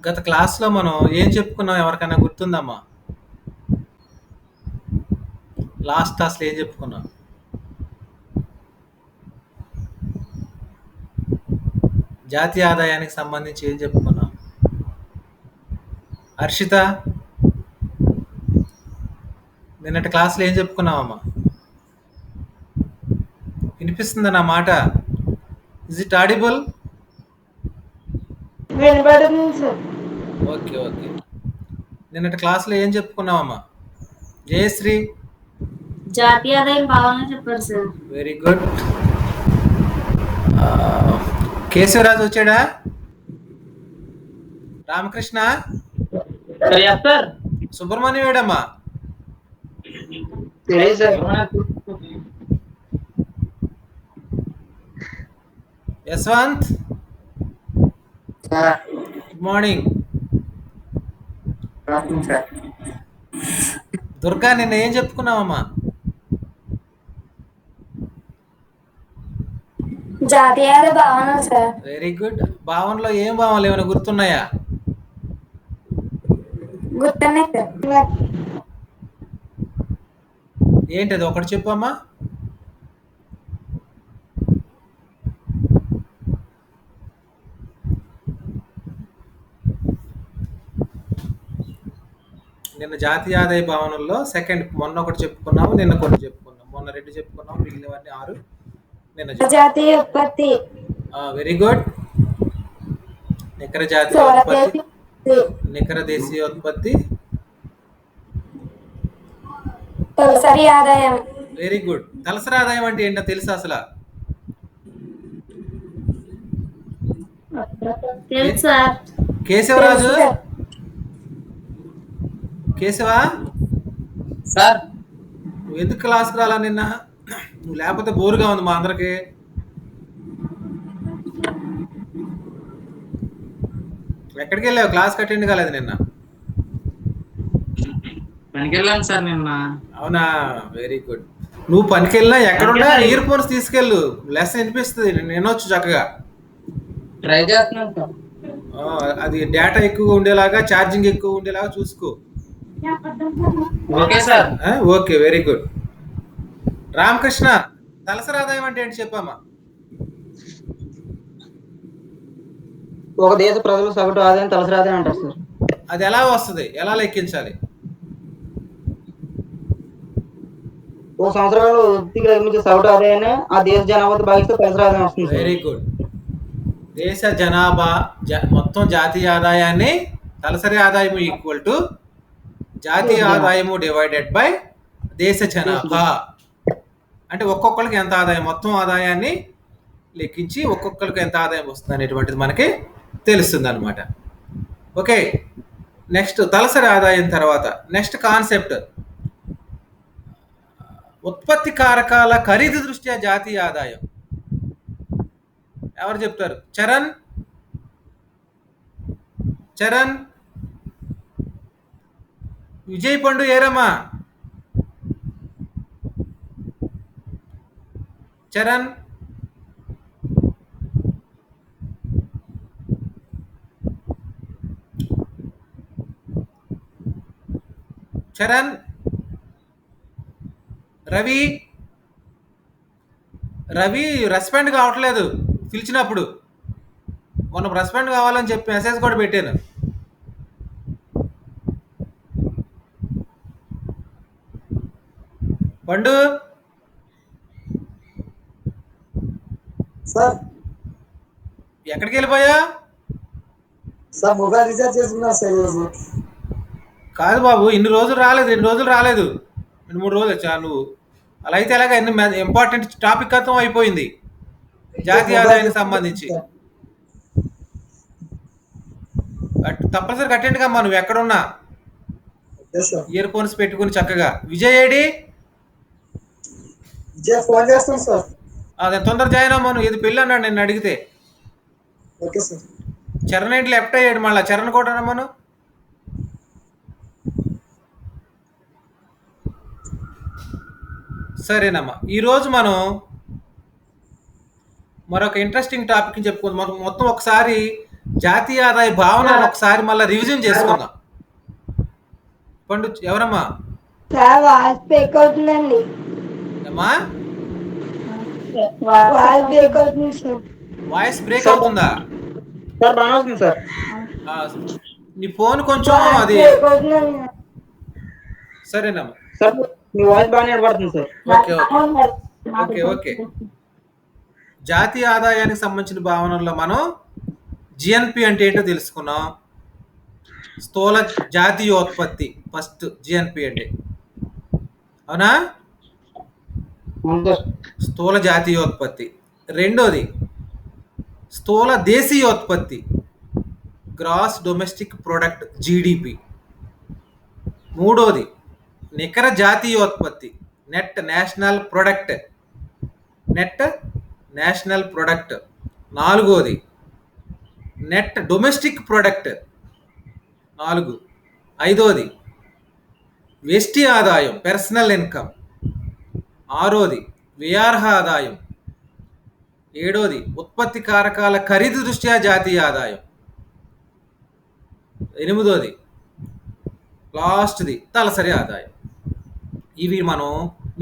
గత క్లాస్‌లో మనం ఏం చెప్పుకున్నాం ఎవరికైనా గుర్తుందమ్మా? లాస్ట్ క్లాస్‌లో ఏం చెప్పుకున్నాం? జాతీయ ఆదాయానికి సంబంధించి ఏం చెప్పుకున్నాం? హర్షిత, నిన్నటి క్లాస్‌లో ఏం చెప్పుకున్నామమ్మా? వినిపిస్తుందా నా మాట? Is it audible? వినబడుతుంది సార్. ఓకే. ఓకే. నిన్నటి క్లాస్‌లో ఏం చెప్పుకున్నామమ్మా? జయశ్రీ, జాతీయ ఆదాయం భావన చెప్పారు సార్. Very good. కేశవరాజు వచ్చాడా? రామకృష్ణ, సార్ సుబ్రహ్మణ్యం ఏడమ్మా? తెలియదు sir. Yashwant, sir good morning. Sir Durga, నిన్న ఏం చెప్పుకున్నావమ్మా? జాతీయ ఆదాయ భావన సార్. Very good. భావనలో ఏం భావనలు ఏమైనా గుర్తున్నాయా? గుర్తున్నాయి సార్. ఏంటి అది ఒకటి చెప్పమ్మా. నిన్న జాతీయ ఆదాయ భావనల్లో సెకండ్ మొన్న ఒకటి చెప్పుకున్నాము, నిన్న కొన్ని చెప్పుకున్నాం. మొన్న 2 చెప్పుకున్నాం, మిగిలినవన్నీ 6 నిన్న చెప్పుకున్నాం. జాతీయ ఉత్పత్తి, వెరీ గుడ్. నికర జాతీయ స్థూల ఉత్పత్తి, దేశీయ నికర దేశీయ ఉత్పత్తి, తలసరి ఆదాయం. Very good. తలసరి ఆదాయం అంటే ఏంటో తెలుసా అసలు? తెలుసు సార్. కేశవరాజు, తెలుసు సార్. కేశవా, సార్ నువ్వు ఎందుకు క్లాస్కి రాలా నిన్న? నువ్వు లేకపోతే బోరుగా ఉంది మా అందరికి. ఎక్కడికి వెళ్ళావు? క్లాస్ అటెండ్ కాలేదు నిన్న. పనికి వెళ్ళాను సార్ నిన్న. అవునా, వెరీ గుడ్. నువ్వు పనికి వెళ్ళినా ఎక్కడున్నా ఇయర్ ఫోన్స్ తీసుకెళ్ళు, లెసన్ వినిపిస్తుంది, నేను వినొచ్చు చక్కగా. ట్రై చేస్తున్నాను సార్. అది డేటా ఎక్కువగా ఉండేలాగా, ఛార్జింగ్ ఎక్కువ ఉండేలాగా చూసుకో. Okay sir. Okay, very good. Ramakrishna, తలసరి ఆదాయం అంటే ఏంటి చెప్పమ్మా? ఒక దేశ ప్రజల సగటు ఆదాయం తలసరి ఆదాయం అంటారు సార్. అది ఎలా వస్తుంది, ఎలా లెక్కించాలి? ఒక సంవత్సరంలో వృత్తికి లభించే సగటు ఆదాయాన్ని ఆ దేశ జనాభాతో భాగిస్తే తలసరి ఆదాయం వస్తుంది సార్. Very good. దేశ జనాభా మొత్తం జాతీయ ఆదాయాన్ని తలసరి ఆదాయం ఈక్వల్ టు జాతీయ ఆదాయము డివైడెడ్ బై దేశ జనాభా. అంటే ఒక్కొక్కరికి ఎంత ఆదాయం, మొత్తం ఆదాయాన్ని లెక్కించి ఒక్కొక్కరికి ఎంత ఆదాయం వస్తుంది అనేటువంటిది మనకి తెలుస్తుంది అనమాట. ఓకే, నెక్స్ట్ తలసరి ఆదాయం తర్వాత నెక్స్ట్ కాన్సెప్ట్ ఉత్పత్తి కారకాల ఖరీదు దృష్ట్యా జాతీయ ఆదాయం. ఎవరు చెప్తారు? చరణ్, చరణ్, విజయ్ పండు ఏరమ్మా? చరణ్, చరణ్, రవి, రవి రెస్పాండ్ కావట్లేదు పిలిచినప్పుడు. మొన్న రెస్పాండ్ కావాలని చెప్పి మెసేజ్ కూడా పెట్టాను. పండు, సార్ ఎక్కడికి వెళ్ళిపోయా? సార్ మొబైల్ రీఛార్జ్ చేసుకున్నా సార్ ఈరోజు. కాదు బాబు, ఇన్ని రోజులు రాలేదు, 2 రోజులు రాలేదు, 2-3 రోజులు వచ్చా నువ్వు. అలా అయితే ఎలాగ? ఇంపార్టెంట్ టాపిక్ అర్థం అయిపోయింది జాతీయ ఆదాయానికి సంబంధించి. తప్పనిసరిగా అటెండ్ కమ్మా నువ్వు ఎక్కడున్నా. Okay sir. ఇయర్ ఫోన్స్ పెట్టుకుని చక్కగా. విజయ్ ఏడి? విజయ్ ఫోన్ చేస్తాను సార్. అదే తొందర జాయిన్ అమ్మా నువ్వు. ఇది పెళ్ళి అన్నాడు నిన్ను అడిగితే. Okay sir. చరణ్ ఏంటి లెఫ్ట్ అయ్యాడు, మళ్ళీ చరణ్ కూడా రమ్మను. సరేనమ్మా, ఈరోజు మనం మరొక ఇంట్రెస్టింగ్ టాపిక్ చెప్పుకుందాం. మొత్తం ఒకసారి జాతీయ ఆదాయ భావనను ఒకసారి మళ్ళీ రివిజన్ చేసుకుందాం. పండు ఎవరమ్మా? సార్ వాయిస్ బ్రేక్ అవుతుందండి. అమ్మా వాయిస్ బ్రేక్ అవుతుంది సార్. వాయిస్ బ్రేక్ అవుతుందా? సార్ బాగా వస్తుంది సార్. ఆ, నీ ఫోన్ కొంచెం అది బ్రేక్ అవుతుందండి. సరేనమ్మా. సార్ మీ వాయిస్ బాగానే వినపడుతుంది సార్. Okay okay okay. జాతీయ ఆదాయానికి సంబంధించిన భావనల్లో మనం జిఎన్పి అంటే ఏంటో తెలుసుకున్నాం. స్థూల జాతీయోత్పత్తి ఫస్ట్ జిఎన్పి అంటే, అవునా? అవును సార్. స్థూల జాతీయోత్పత్తి. రెండోది స్థూల దేశీయోత్పత్తి, గ్రాస్ డొమెస్టిక్ ప్రొడక్ట్ జీడిపి. మూడోది నికర జాతీయోత్పత్తి, net national product, net national product. నాలుగోది నెట్ డొమెస్టిక్ ప్రొడక్ట్ 4. ఐదోది వ్యష్టి ఆదాయం, పర్సనల్ ఇన్కమ్. ఆరోది వ్యయార్హ ఆదాయం. ఏడోది ఉత్పత్తి కారకాల ఖరీదు దృష్ట్యా జాతీయ ఆదాయం. ఎనిమిదోది లాస్ట్ది తలసరి ఆదాయం. ఇవి మనం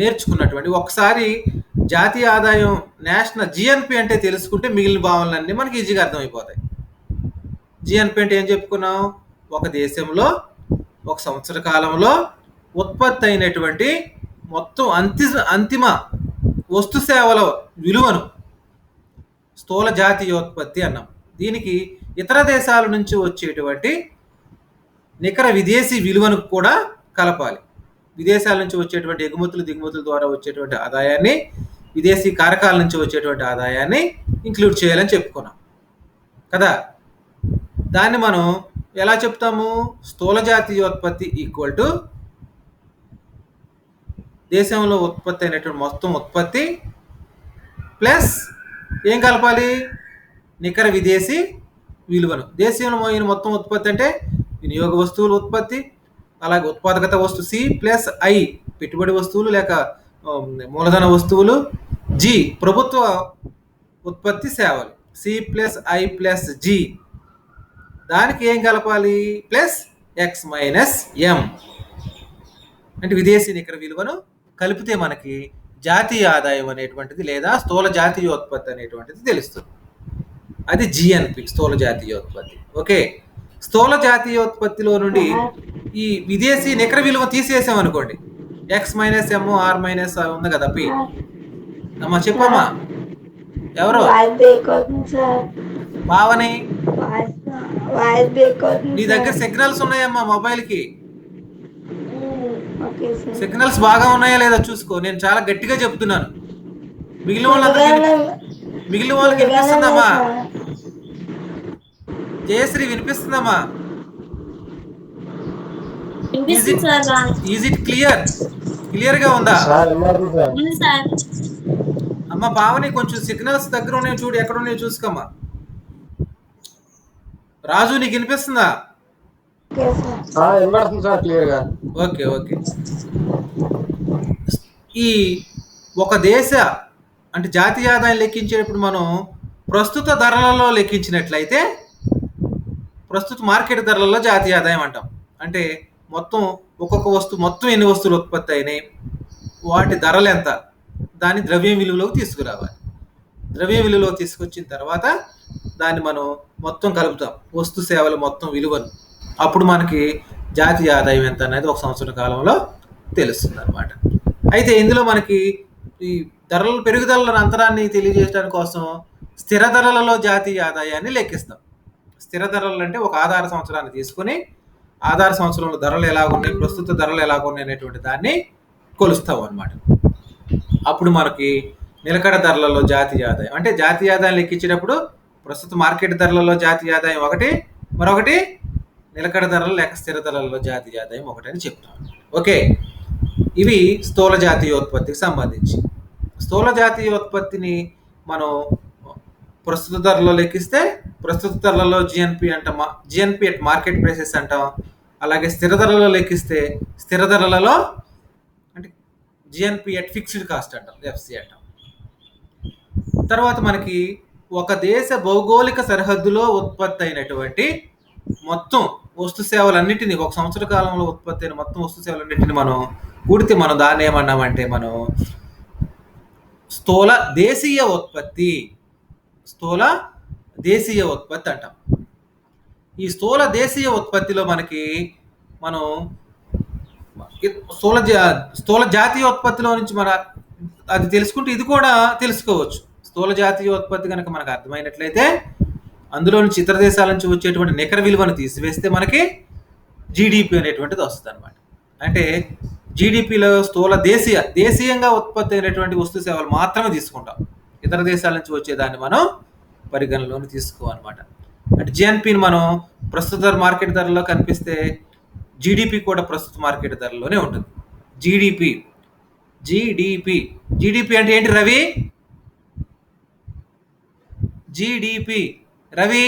నేర్చుకున్నటువంటి, ఒకసారి జాతీయ ఆదాయం నేషనల్ జిఎన్పి అంటే తెలుసుకుంటే మిగిలిన భావనలన్నీ మనకి ఈజీగా అర్థమైపోతాయి. జిఎన్పి అంటే ఏం చెప్పుకున్నాం? ఒక దేశంలో ఒక సంవత్సర కాలంలో ఉత్పత్తి అయినటువంటి మొత్తం అంతిమ వస్తు సేవల విలువను స్థూల జాతీయోత్పత్తి అన్నాం. దీనికి ఇతర దేశాల నుంచి వచ్చేటువంటి నికర విదేశీ విలువను కూడా కలపాలి. విదేశాల నుంచి వచ్చేటువంటి ఎగుమతులు దిగుమతుల ద్వారా వచ్చేటువంటి ఆదాయాన్ని, విదేశీ కారకాల నుంచి వచ్చేటువంటి ఆదాయాన్ని ఇంక్లూడ్ చేయాలని చెప్పుకున్నాం కదా. దాన్ని మనం ఎలా చెప్తాము? స్థూల జాతీయోత్పత్తి ఈక్వల్ టు దేశంలో ఉత్పత్తి అయినటువంటి మొత్తం ఉత్పత్తి ప్లస్ ఏం కలపాలి? నికర విదేశీ విలువను. దేశంలో మోయిన మొత్తం ఉత్పత్తి అంటే వినియోగ వస్తువుల ఉత్పత్తి, అలాగే ఉత్పాదకత వస్తువు సి ప్లస్ ఐ పెట్టుబడి వస్తువులు లేక మూలధన వస్తువులు, జి ప్రభుత్వ ఉత్పత్తి సేవలు, C plus I plus G. దానికి ఏం కలపాలి? ప్లస్ ఎక్స్ మైనస్ ఎం అంటే విదేశీ నికర విలువను కలిపితే మనకి జాతీయ ఆదాయం అనేటువంటిది లేదా స్థూల జాతీయోత్పత్తి అనేటువంటిది తెలుస్తుంది. అది జిఎన్పి, స్థూల జాతీయోత్పత్తి. ఓకే, స్థూల జాతీయోత్పత్తిలో నుండి ఈ విదేశీ నికర విలువ తీసేసాం అనుకోండి, X minus M R minus ఉంది కదా పి. అమ్మా చెప్పమ్మా, ఎవరు? వాయిస్ బ్రేక్ అవుతుంది సార్. పావని, వాయిస్ బ్రేక్ అవుతుంది. నీ దగ్గర సిగ్నల్స్ ఉన్నాయమ్మా మొబైల్కి? Okay sir. సిగ్నల్స్ బాగా ఉన్నాయా లేదా చూసుకో. నేను చాలా గట్టిగా చెప్తున్నాను. మిగిలిన వాళ్ళకి వినిపిస్తుందమ్మా? జయశ్రీ వినిపిస్తుందమ్మా? ఈజ్ ఇట్ క్లియర్ గా ఉందా? అమ్మ పావని, కొంచెం సిగ్నల్స్ దగ్గర ఉన్నాయి చూడు, ఎక్కడ ఉన్నాయో చూసుకోమ్మా. రాజు నీకు వినిపిస్తుందా? Okay okay. ఈ ఒక దేశ అంటే జాతీయ ఆదాయం లెక్కించేటప్పుడు మనం ప్రస్తుత ధరలలో లెక్కించినట్లయితే ప్రస్తుత మార్కెట్ ధరలలో జాతీయ ఆదాయం అంటాం. అంటే మొత్తం ఒక్కొక్క వస్తువు మొత్తం ఎన్ని వస్తువులు ఉత్పత్తి అయినాయి, వాటి ధరలు ఎంత, దాన్ని ద్రవ్య విలువలోకి తీసుకురావాలి. ద్రవ్య విలువలోకి తీసుకొచ్చిన తర్వాత దాన్ని మనం మొత్తం కలుపుతాం, వస్తు సేవల మొత్తం విలువను. అప్పుడు మనకి జాతీయ ఆదాయం ఎంత అనేది ఒక సంవత్సర కాలంలో తెలుస్తుంది అన్నమాట. అయితే ఇందులో మనకి ఈ ధరల పెరుగుదల అంతరాన్ని తెలియజేయడానికి కోసం స్థిర ధరలలో జాతీయ ఆదాయాన్ని లెక్కిస్తాం. స్థిర ధరలు అంటే ఒక ఆధార సంవత్సరాన్ని తీసుకుని ఆధార సంవత్సరంలో ధరలు ఎలాగున్నాయి, ప్రస్తుత ధరలు ఎలాగున్నాయి అనేటువంటి దాన్ని కొలుస్తాం అన్నమాట. అప్పుడు మనకి నిలకడ ధరలలో జాతీయ ఆదాయం అంటే జాతీయ ఆదాయం లెక్కించేటప్పుడు ప్రస్తుత మార్కెట్ ధరలలో జాతీయ ఆదాయం ఒకటి, మరొకటి నిలకడ ధరలు లేక స్థిర ధరలలో జాతీయ ఆదాయం ఒకటి అని చెప్తాం. ఓకే, ఇవి స్థూల జాతీయోత్పత్తికి సంబంధించి. స్థూల జాతీయోత్పత్తిని మనం ప్రస్తుత ధరలో లెక్కిస్తే ప్రస్తుత ధరలలో జిఎన్పి అంటాం, జిఎన్పి అట్ మార్కెట్ ప్రైసెస్ అంటాం. అలాగే స్థిర ధరలలో లెక్కిస్తే స్థిర ధరలలో అంటే జిఎన్పి అట్ ఫిక్స్డ్ కాస్ట్ అంటాం, ఎఫ్సి అంటాం. తర్వాత మనకి ఒక దేశ భౌగోళిక సరిహద్దులో ఉత్పత్తి అయినటువంటి మొత్తం వస్తు సేవలన్నిటిని ఒక సంవత్సర కాలంలో ఉత్పత్తి అయిన మొత్తం వస్తు సేవలన్నిటిని మనం కూడితే మనం దాన్ని ఏమన్నామంటే మనం స్థూల దేశీయ ఉత్పత్తి స్థూల దేశీయ ఉత్పత్తి అంటాం. ఈ స్థూల దేశీయ ఉత్పత్తిలో మనకి మనం స్థూల జాతీయ ఉత్పత్తిలో నుంచి మన అది తెలుసుకుంటే ఇది కూడా తెలుసుకోవచ్చు. స్థూల జాతీయ ఉత్పత్తి కనుక మనకు అర్థమైనట్లయితే అందులో నుంచి ఇతర దేశాల నుంచి వచ్చేటువంటి నికర విలువను తీసివేస్తే మనకి జీడిపి అనేటువంటిది వస్తుంది అనమాట. అంటే జీడిపిలో స్థూల దేశీయంగా ఉత్పత్తి అయినటువంటి వస్తు సేవలు మాత్రమే తీసుకుంటాం. ఇతర దేశాల నుంచి వచ్చేదాన్ని మనం పరిగణలోకి తీసుకోవాలన్నమాట. అంటే జిఎన్పిని మనం ప్రస్తుత మార్కెట్ ధరలో కనిపిస్తే జీడిపి కూడా ప్రస్తుత మార్కెట్ ధరలోనే ఉంటుంది. జీడిపి జీడిపి అంటే ఏంటి రవి? జీడిపి రవి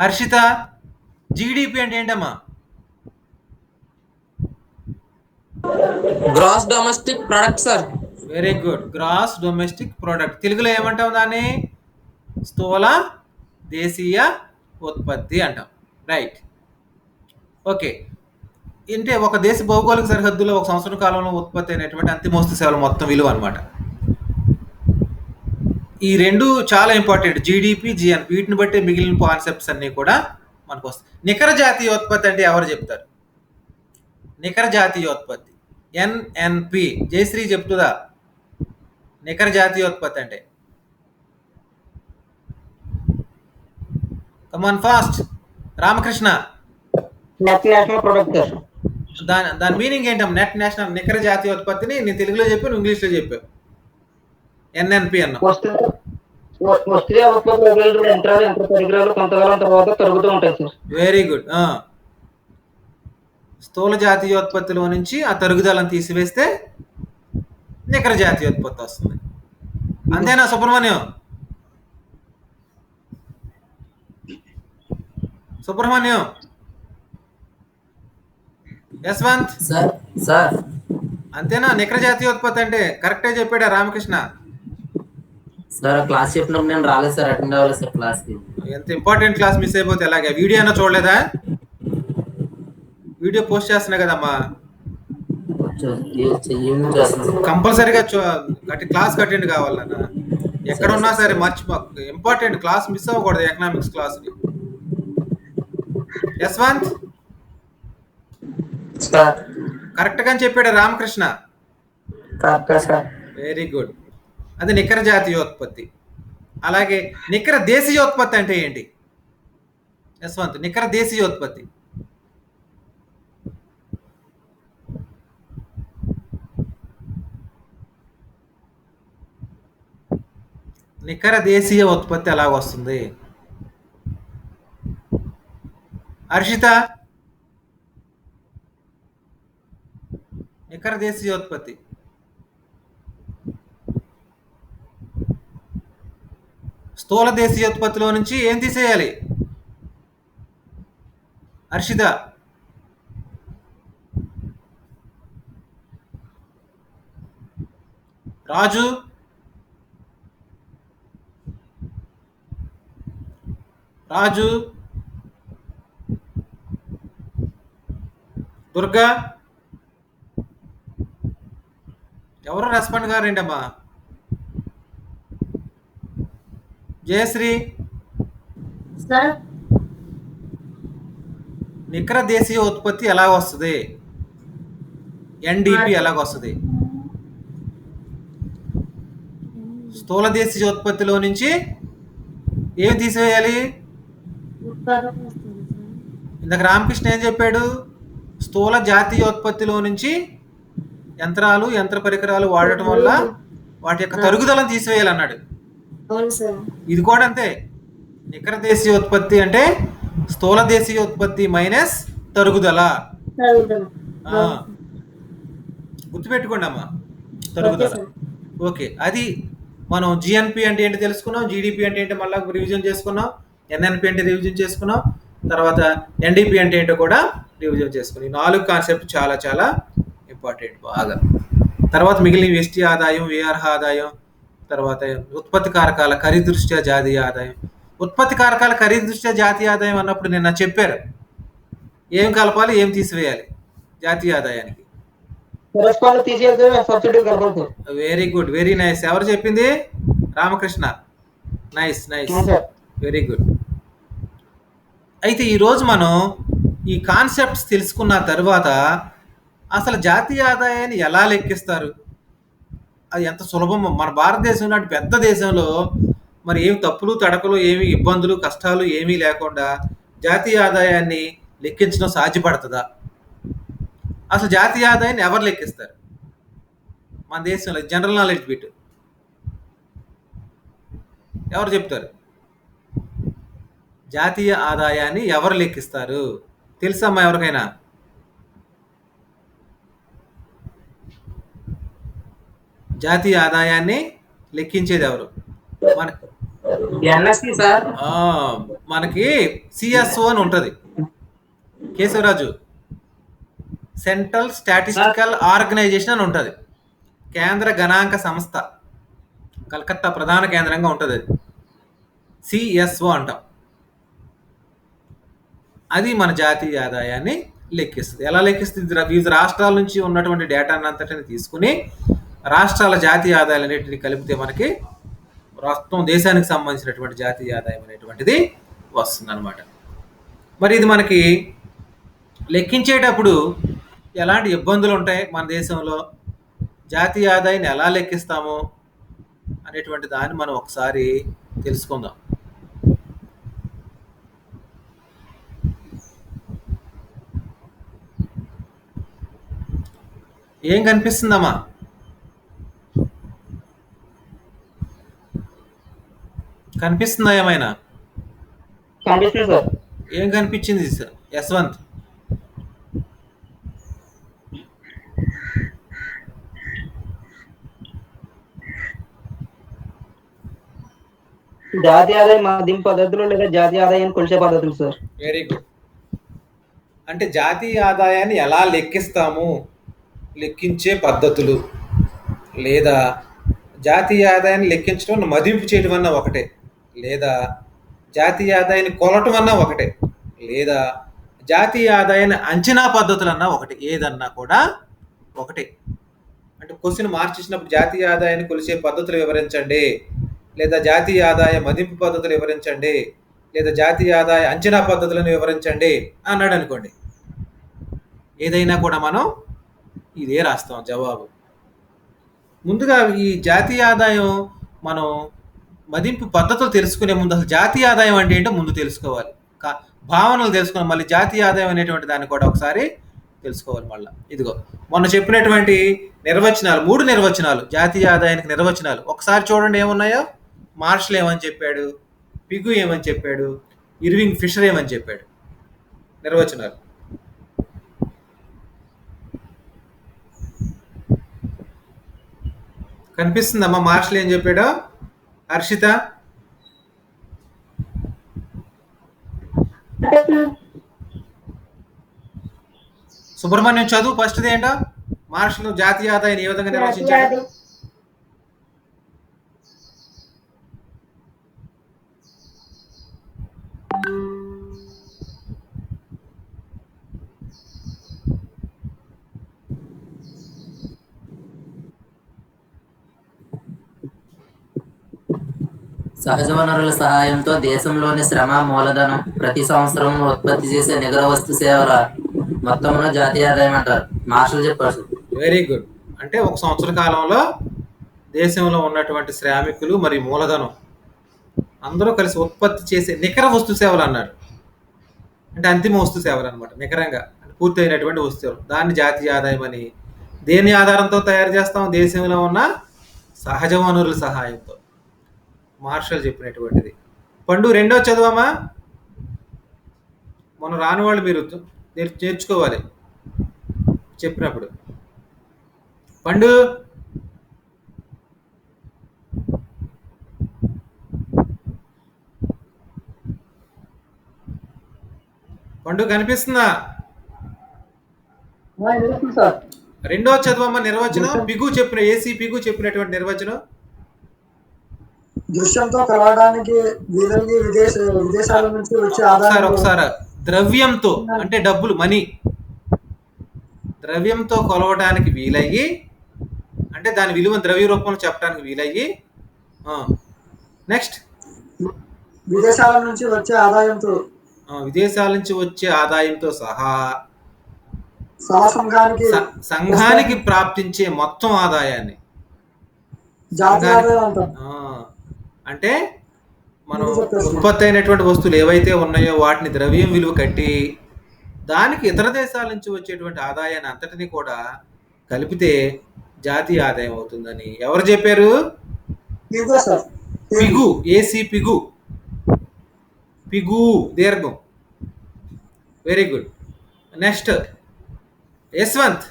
హర్షిత జీడిపి అంటే ఏంటమ్మా? Gross domestic product sir. Very good, gross domestic product. తెలుగులో ఏమంటాం దాన్ని? స్థూల దేశీయ ఉత్పత్తి అంటాం. Right, okay. అంటే ఒక దేశ భౌగోళిక సరిహద్దులో ఒక సంవత్సర కాలంలో ఉత్పత్తి అయినటువంటి అంతిమ వస్తు సేవల మొత్తం విలువ అనమాట. ఈ రెండు చాలా ఇంపార్టెంట్, జీడిపి జిఎన్పి. వీటిని బట్టి మిగిలిన కాన్సెప్ట్స్ అన్నీ కూడా మనకు వస్తాయి. నికర జాతీయ ఉత్పత్తి అంటే ఎవరు చెప్తారు? నికర జాతీయోత్పత్తి ఎన్ఎన్పి. జయశ్రీ చెప్తుందా నికర జాతీయోత్పత్తి అంటే? Come on fast. Ramakrishna, net national product. దాని మీనింగ్ ఏంటమ్మా? నెట్ నేషనల్ నికర జాతీయోత్పత్తిని నేను తెలుగులో చెప్పి నువ్వు ఇంగ్లీష్లో చెప్పావు. ఎన్ఎన్పి అన్నా. వస్తువుల ఉత్పత్తి యంత్రాలు యంత్ర పరికరాలు కొంతకాలం తర్వాత తరుగుతూ ఉంటాయి సార్. Very good. స్థూల జాతీయోత్పత్తిలో నుంచి ఆ తరుగుదలను తీసివేస్తే నికర జాతీయోత్పత్తి వస్తుంది. అంతేనా సుబ్రహ్మణ్యం? యశ్వంత్ సార్ సార్ అంతేనా? నికర జాతీయోత్పత్తి అంటే కరెక్టే చెప్పాడా రామకృష్ణ? సార్ క్లాస్ చెప్పినప్పుడు నేను రాలేదు సార్, అటెండ్ అవ్వలేదు సార్ క్లాస్ కి. ఎంత ఇంపార్టెంట్ క్లాస్ మిస్ అయిపోతే ఎలాగే? వీడియో అన్నా చూడలేదా? వీడియో పోస్ట్ చేస్తున్నా కదమ్మా, కంపల్సరీగా క్లాస్ అటెండ్ కావాలన్నా. ఎక్కడున్నా సరే ఇంపార్టెంట్ క్లాస్ మిస్ అవ్వకూడదు, ఎకనామిక్స్ క్లాస్. యశ్వంత్ కరెక్ట్ గా చెప్పాడు రామకృష్ణ. Very good. అది నికర జాతీయోత్పత్తి. అలాగే నికర దేశీయోత్పత్తి అంటే ఏంటి యశ్వంత్? నికర దేశీయోత్పత్తి నికర దేశీయ ఉత్పత్తి ఎలా వస్తుంది? హర్షిత, నికర దేశీయోత్పత్తి స్థూల దేశీయోత్పత్తిలో నుంచి ఏం తీసేయాలి హర్షిత? రాజు, దుర్గా, ఎవరు రెస్పాండ్ గారేంటమ్మా? జయశ్రీ, నికర దేశీయ ఉత్పత్తి ఎలా వస్తుంది? ఎన్డిపి ఎలాగ వస్తుంది? స్థూల దేశీయ ఉత్పత్తిలో నుంచి ఏం తీసివేయాలి? ఇందాక రామకృష్ణ ఏం చెప్పాడు? స్థూల జాతీయోత్పత్తిలో నుంచి యంత్రాలు యంత్ర పరికరాలు వాడటం వల్ల వాటి యొక్క తరుగుదలను తీసివేయాలన్నాడు. ఇది కూడా అంతే. నికర దేశీయోత్పత్తి అంటే స్థూల దేశీయోత్పత్తి మైనస్ తరుగుదల. గుర్తుపెట్టుకోండి అమ్మా, తరుగుదల. ఓకే, అది మనం జిఎన్పి అంటే ఏంటి తెలుసుకున్నాం, జీడిపి అంటే ఏంటో మళ్ళీ రివిజన్ చేసుకున్నాం, ఎన్ఎన్పి అంటే రివిజన్ చేసుకున్నాం, తర్వాత ఎన్డిపి అంటే ఏంటో కూడా డివిజన్ చేసుకుని 4 కాన్సెప్ట్ చాలా చాలా ఇంపార్టెంట్ బాగా. తర్వాత మిగిలిన ఎస్టీ ఆదాయం, విఆర్హ ఆదాయం, తర్వాత ఉత్పత్తి కారకాల ఖరీదు దృష్ట్యా జాతీయ ఆదాయం. ఉత్పత్తి కారకాల ఖరీదు దృష్ట్యా జాతీయ ఆదాయం అన్నప్పుడు నిన్న చెప్పారు ఏం కలపాలి, ఏం తీసివేయాలి జాతీయ ఆదాయానికి. కరెస్పాండ్ తీసేయాలి సార్, సబ్సిడీ కలపాలి sir. Very good, very nice. ఎవరు చెప్పింది? రామకృష్ణ. నైస్ నైస్, అవును సార్. Very good. అయితే ఈరోజు మనం ఈ కాన్సెప్ట్స్ తెలుసుకున్న తర్వాత అసలు జాతీయ ఆదాయాన్ని ఎలా లెక్కిస్తారు, అది ఎంత సులభం. మన భారతదేశం లాంటి పెద్ద దేశంలో మరి ఏమి తప్పులు తడకలు, ఏమి ఇబ్బందులు కష్టాలు ఏమీ లేకుండా జాతీయ ఆదాయాన్ని లెక్కించడం సాధ్యపడుతుందా? అసలు జాతీయ ఆదాయాన్ని ఎవరు లెక్కిస్తారు మన దేశంలో? జనరల్ నాలెడ్జ్ బిట్ ఎవరు చెప్తారు? జాతీయ ఆదాయాన్ని ఎవరు లెక్కిస్తారు తెలుసమ్మా ఎవరికైనా? జాతీయ ఆదాయాన్ని లెక్కించేది ఎవరు? మన ఎన్ఎస్సి సార్. మనకి సిఎస్ఓ అని ఉంటుంది, కేశవరాజు, సెంట్రల్ స్టాటిస్టికల్ ఆర్గనైజేషన్ అని ఉంటుంది, కేంద్ర గణాంక సంస్థ, కలకత్తా ప్రధాన కేంద్రంగా ఉంటుంది. అది సిఎస్ఓ అంటాం. అది మన జాతీయ ఆదాయాన్ని లెక్కిస్తుంది. ఎలా లెక్కిస్తుంది? వివిధ రాష్ట్రాల నుంచి ఉన్నటువంటి డేటాను అంతటిని తీసుకుని రాష్ట్రాల జాతీయ ఆదాయాలన్నింటినీ కలిపితే మనకి రాష్ట్రం దేశానికి సంబంధించినటువంటి జాతీయ ఆదాయం అనేటువంటిది వస్తుంది అనమాట. మరి ఇది మనకి లెక్కించేటప్పుడు ఎలాంటి ఇబ్బందులు ఉంటాయి మన దేశంలో, జాతీయ ఆదాయాన్ని ఎలా లెక్కిస్తాము అనేటువంటి దాన్ని మనం ఒకసారి తెలుసుకుందాం. ఏం కనిపిస్తుందమ్మా? కనిపిస్తుందా ఏమైనా? కనిపిస్తుంది సార్. ఏం కనిపించింది యశ్వంత్? జాతీయ ఆదాయం మదింపు పద్ధతులు లేదా జాతీయ ఆదాయాన్ని కొలిచే పద్ధతులు సార్. Very good. అంటే జాతీయ ఆదాయాన్ని ఎలా లెక్కిస్తాము, లెక్కించే పద్ధతులు, లేదా జాతీయ ఆదాయాన్ని లెక్కించడం మదింపు చేయడం అన్న ఒకటే, లేదా జాతీయ ఆదాయాన్ని కొలటం అన్నా ఒకటే, లేదా జాతీయ ఆదాయాన్ని అంచనా పద్ధతులు అన్నా ఒకటి. ఏదన్నా కూడా ఒకటే. అంటే క్వశ్చన్ మార్చేసినప్పుడు జాతీయ ఆదాయాన్ని కొలిచే పద్ధతులు వివరించండి, లేదా జాతీయ ఆదాయ మదింపు పద్ధతులు వివరించండి, లేదా జాతీయ ఆదాయ అంచనా పద్ధతులను వివరించండి అన్నాడు అనుకోండి, ఏదైనా కూడా మనం ఇదే రాస్తాం జవాబు. ముందుగా ఈ జాతీయ ఆదాయం మనం మదింపు పద్ధతులు తెలుసుకునే ముందు అసలు జాతీయ ఆదాయం అంటే ఏంటో ముందు తెలుసుకోవాలి. భావనలు తెలుసుకుని మళ్ళీ జాతీయ ఆదాయం అనేటువంటి దాన్ని కూడా ఒకసారి తెలుసుకోవాలి. మళ్ళీ ఇదిగో మొన్న చెప్పినటువంటి నిర్వచనాలు, 3 నిర్వచనాలు, జాతీయ ఆదాయానికి నిర్వచనాలు ఒకసారి చూడండి ఏమున్నాయో. మార్షల్ ఏమని చెప్పాడు, పిగు ఏమని చెప్పాడు, ఇర్వింగ్ ఫిషర్ ఏమని చెప్పాడు నిర్వచనాలు. కనిపిస్తుందమ్మా మార్షల్ ఏం చెప్పాడో? హర్షిత, సుబ్రహ్మణ్యం చదువు ఫస్ట్ది ఏంటో. మార్షల్ జాతీయ ఆదాయాన్ని ఏ విధంగా నిర్వచించాడు? సహజ వనరుల సహాయంతో దేశంలోని శ్రమ మూలధనం ప్రతి సంవత్సరం ఉత్పత్తి చేసే నికర వస్తు సేవల మొత్తంలో జాతీయ ఆదాయం అంటారు. మార్షల్ చెప్పారు. Very good. అంటే ఒక సంవత్సర కాలంలో దేశంలో ఉన్నటువంటి శ్రామికులు మరియు మూలధనం అందరూ కలిసి ఉత్పత్తి చేసే నికర వస్తు సేవలు అన్నాడు. అంటే అంతిమ వస్తు సేవలు అనమాట, నికరంగా పూర్తయినటువంటి వస్తువులు. దాన్ని జాతీయ ఆదాయం అని. దేని ఆధారంతో తయారు చేస్తాం? దేశంలో ఉన్న సహజ వనరుల సహాయంతో. మార్షల్ చెప్పినటువంటిది. పండు రెండో చదువమ్మా. మనం రాని వాళ్ళు మీరు నేర్చుకోవాలి చెప్పినప్పుడు. పండు పండు కనిపిస్తుందా? వినిపిస్తుంది సార్. రెండో చదవమ్మ నిర్వచనం. పిగు చెప్పిన ఏసీ పిగు చెప్పినటువంటి నిర్వచనం. దృశ్యంతో కలవడానికి వీలయ్యి విదేశాల నుంచి వచ్చే ఆదాయం. ఒకసారి ద్రవ్యంతో అంటే డబ్బులు, మనీ, ద్రవ్యంతో కొలవడానికి వీలయ్యి అంటే దాని విలువ ద్రవ్య రూపంలో చెప్పడానికి వీలయ్యి. నెక్స్ట్ విదేశాల నుంచి వచ్చే ఆదాయంతో, విదేశాల నుంచి వచ్చే ఆదాయంతో సహా సంఘానికి ప్రాప్తించే మొత్తం ఆదాయాన్ని జాతీయ ఆదాయం అంటారు. అంటే మనం ఉత్పత్తి అయినటువంటి వస్తువులు ఏవైతే ఉన్నాయో వాటిని ద్రవ్యం విలువ కట్టి దానికి ఇతర దేశాల నుంచి వచ్చేటువంటి ఆదాయాన్ని అంతటిని కూడా కలిపితే జాతీయ ఆదాయం అవుతుందని ఎవరు చెప్పారు? పిగు, ఏసీ పిగు, పిగు దీర్ఘం. Very good. నెక్స్ట్ యశ్వంత్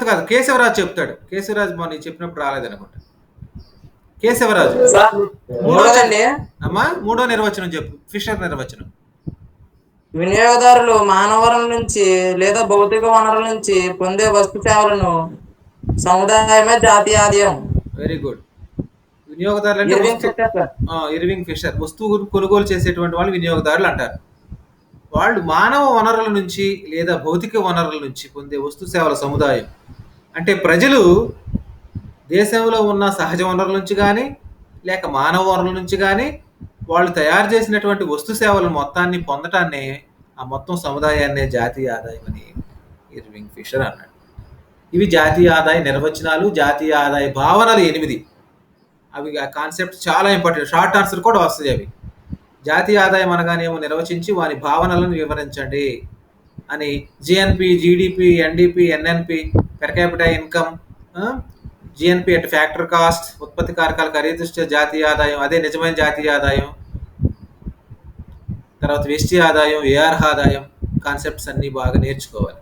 కాదు, కేశవరాజు చెప్తాడు. కేశవరాజు మనం చెప్పినప్పుడు రాలేదనుకుంటా. కేశవరాజు అమ్మా మూడో నిర్వచనం చెప్పు. ఫిషర్ నిర్వచనం. వినియోగదారులు మానవ వనరుల నుంచి లేదా భౌతిక వనరుల నుంచి పొందే వస్తు సేవలను సముదాయమే జాతీయ ఆదాయం. Very good. వినియోగదారులు అంటే ఇర్వింగ్ ఫిషర్, వస్తువు కొనుగోలు చేసేటువంటి వాళ్ళు వినియోగదారులు అంటారు. వాళ్ళు మానవ వనరుల నుంచి లేదా భౌతిక వనరుల నుంచి పొందే వస్తు సేవల సముదాయం. అంటే ప్రజలు దేశంలో ఉన్న సహజ వనరుల నుంచి కానీ లేక మానవ వనరుల నుంచి కానీ వాళ్ళు తయారు చేసినటువంటి వస్తు సేవల మొత్తాన్ని పొందటాన్నే ఆ మొత్తం సముదాయాన్నే జాతీయ ఆదాయం అని ఇర్వింగ్ ఫిషర్ అన్నాడు. ఇవి జాతీయ ఆదాయ నిర్వచనాలు, జాతీయ ఆదాయ భావనలు 8. అవి ఆ కాన్సెప్ట్ చాలా ఇంపార్టెంట్. షార్ట్ ఆన్సర్ కూడా వస్తాయి అవి. జాతీయ ఆదాయం అనగానేమో నిర్వచించి వారి భావనలను వివరించండి అని GNP, GDP, NDP, NNP, per capital income, GNP అంటే ఫ్యాక్టర్ కాస్ట్, ఉత్పత్తి కారకాల ఖరీదు జాతీయ ఆదాయం, అదే నిజమైన జాతీయ ఆదాయం. తర్వాత వ్యష్టి ఆదాయం, ఏఆర్ ఆదాయం కాన్సెప్ట్స్ అన్నీ బాగా నేర్చుకోవాలి.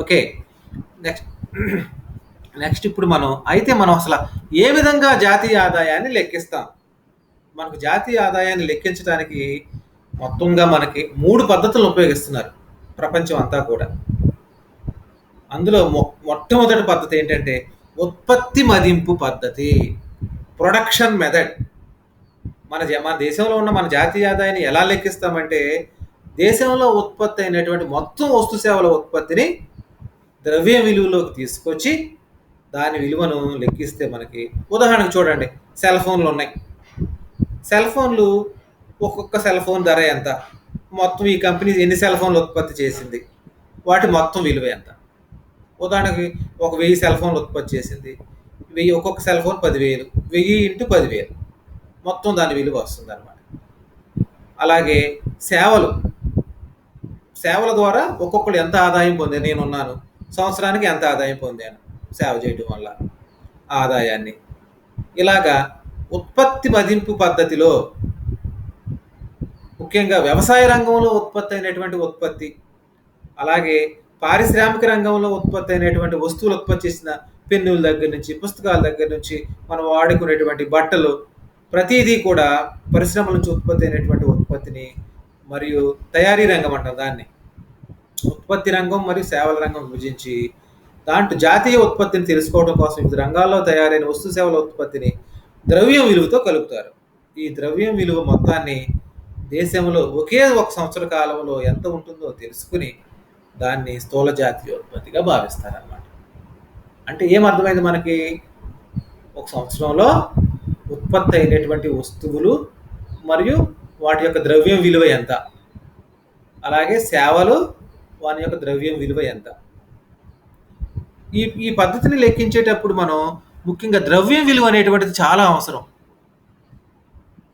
ఓకే, నెక్స్ట్ ఇప్పుడు మనం అసలు ఏ విధంగా జాతీయ ఆదాయాన్ని లెక్కిస్తాం? మనకు జాతీయ ఆదాయాన్ని లెక్కించడానికి మొత్తంగా మనకి 3 పద్ధతులు ఉపయోగిస్తున్నారు ప్రపంచం అంతా కూడా. అందులో మొట్టమొదటి పద్ధతి ఏంటంటే ఉత్పత్తి మదింపు పద్ధతి, ప్రొడక్షన్ మెథడ్. మన దేశంలో ఉన్న మన జాతీయ ఆదాయాన్ని ఎలా లెక్కిస్తామంటే దేశంలో ఉత్పత్తి అయినటువంటి మొత్తం వస్తు సేవల ఉత్పత్తిని ద్రవ్య విలువలోకి తీసుకొచ్చి దాని విలువను లెక్కిస్తే మనకి, ఉదాహరణకు చూడండి, సెల్ ఫోన్లు ఉన్నాయి. సెల్ ఫోన్లు ఒక్కొక్క సెల్ ఫోన్ ధర ఎంత, మొత్తం ఈ కంపెనీ ఎన్ని సెల్ ఫోన్లు ఉత్పత్తి చేసింది, వాటి మొత్తం విలువ ఎంత. ఉదాహరణకి 1000 సెల్ ఫోన్లు ఉత్పత్తి చేసింది, 1000 ఒక్కొక్క సెల్ ఫోన్ 10,000, 1000 × 10,000 మొత్తం దాని విలువ వస్తుంది అన్నమాట. అలాగే సేవల ద్వారా ఒక్కొక్కరు ఎంత ఆదాయం పొందాను, నేనున్నాను, సంవత్సరానికి ఎంత ఆదాయం పొందాను సేవ చేయడం వల్ల ఆదాయాన్ని. ఇలాగా ఉత్పత్తి మదింపు పద్ధతిలో ముఖ్యంగా వ్యవసాయ రంగంలో ఉత్పత్తి అయినటువంటి ఉత్పత్తి, అలాగే పారిశ్రామిక రంగంలో ఉత్పత్తి అయినటువంటి వస్తువులు ఉత్పత్తి చేసిన పెన్నుల దగ్గర నుంచి, పుస్తకాల దగ్గర నుంచి, మనం వాడుకునేటువంటి బట్టలు, ప్రతిదీ కూడా పరిశ్రమల నుంచి ఉత్పత్తి అయినటువంటి ఉత్పత్తిని, మరియు తయారీ రంగం అంటాం దాన్ని, ఉత్పత్తి రంగం మరియు సేవల రంగం విభజించి దాంట్లో జాతీయ ఉత్పత్తిని తెలుసుకోవడం కోసం వివిధ రంగాల్లో తయారైన వస్తు సేవల ఉత్పత్తిని ద్రవ్యం విలువతో కలుపుతారు. ఈ ద్రవ్యం విలువ మొత్తాన్ని దేశంలో ఒకే ఒక సంవత్సర కాలంలో ఎంత ఉంటుందో తెలుసుకుని దాన్ని స్థూల జాతీయ ఉత్పత్తిగా భావిస్తారన్నమాట. అంటే ఏమర్థమైంది మనకి? ఒక సంవత్సరంలో ఉత్పత్తి అయినటువంటి వస్తువులు మరియు వాటి యొక్క ద్రవ్యం విలువ ఎంత, అలాగే సేవలు వాని యొక్క ద్రవ్యం విలువ ఎంత. ఈ పద్ధతిని లెక్కించేటప్పుడు మనం ముఖ్యంగా ద్రవ్యం విలువ అనేటువంటిది చాలా అవసరం.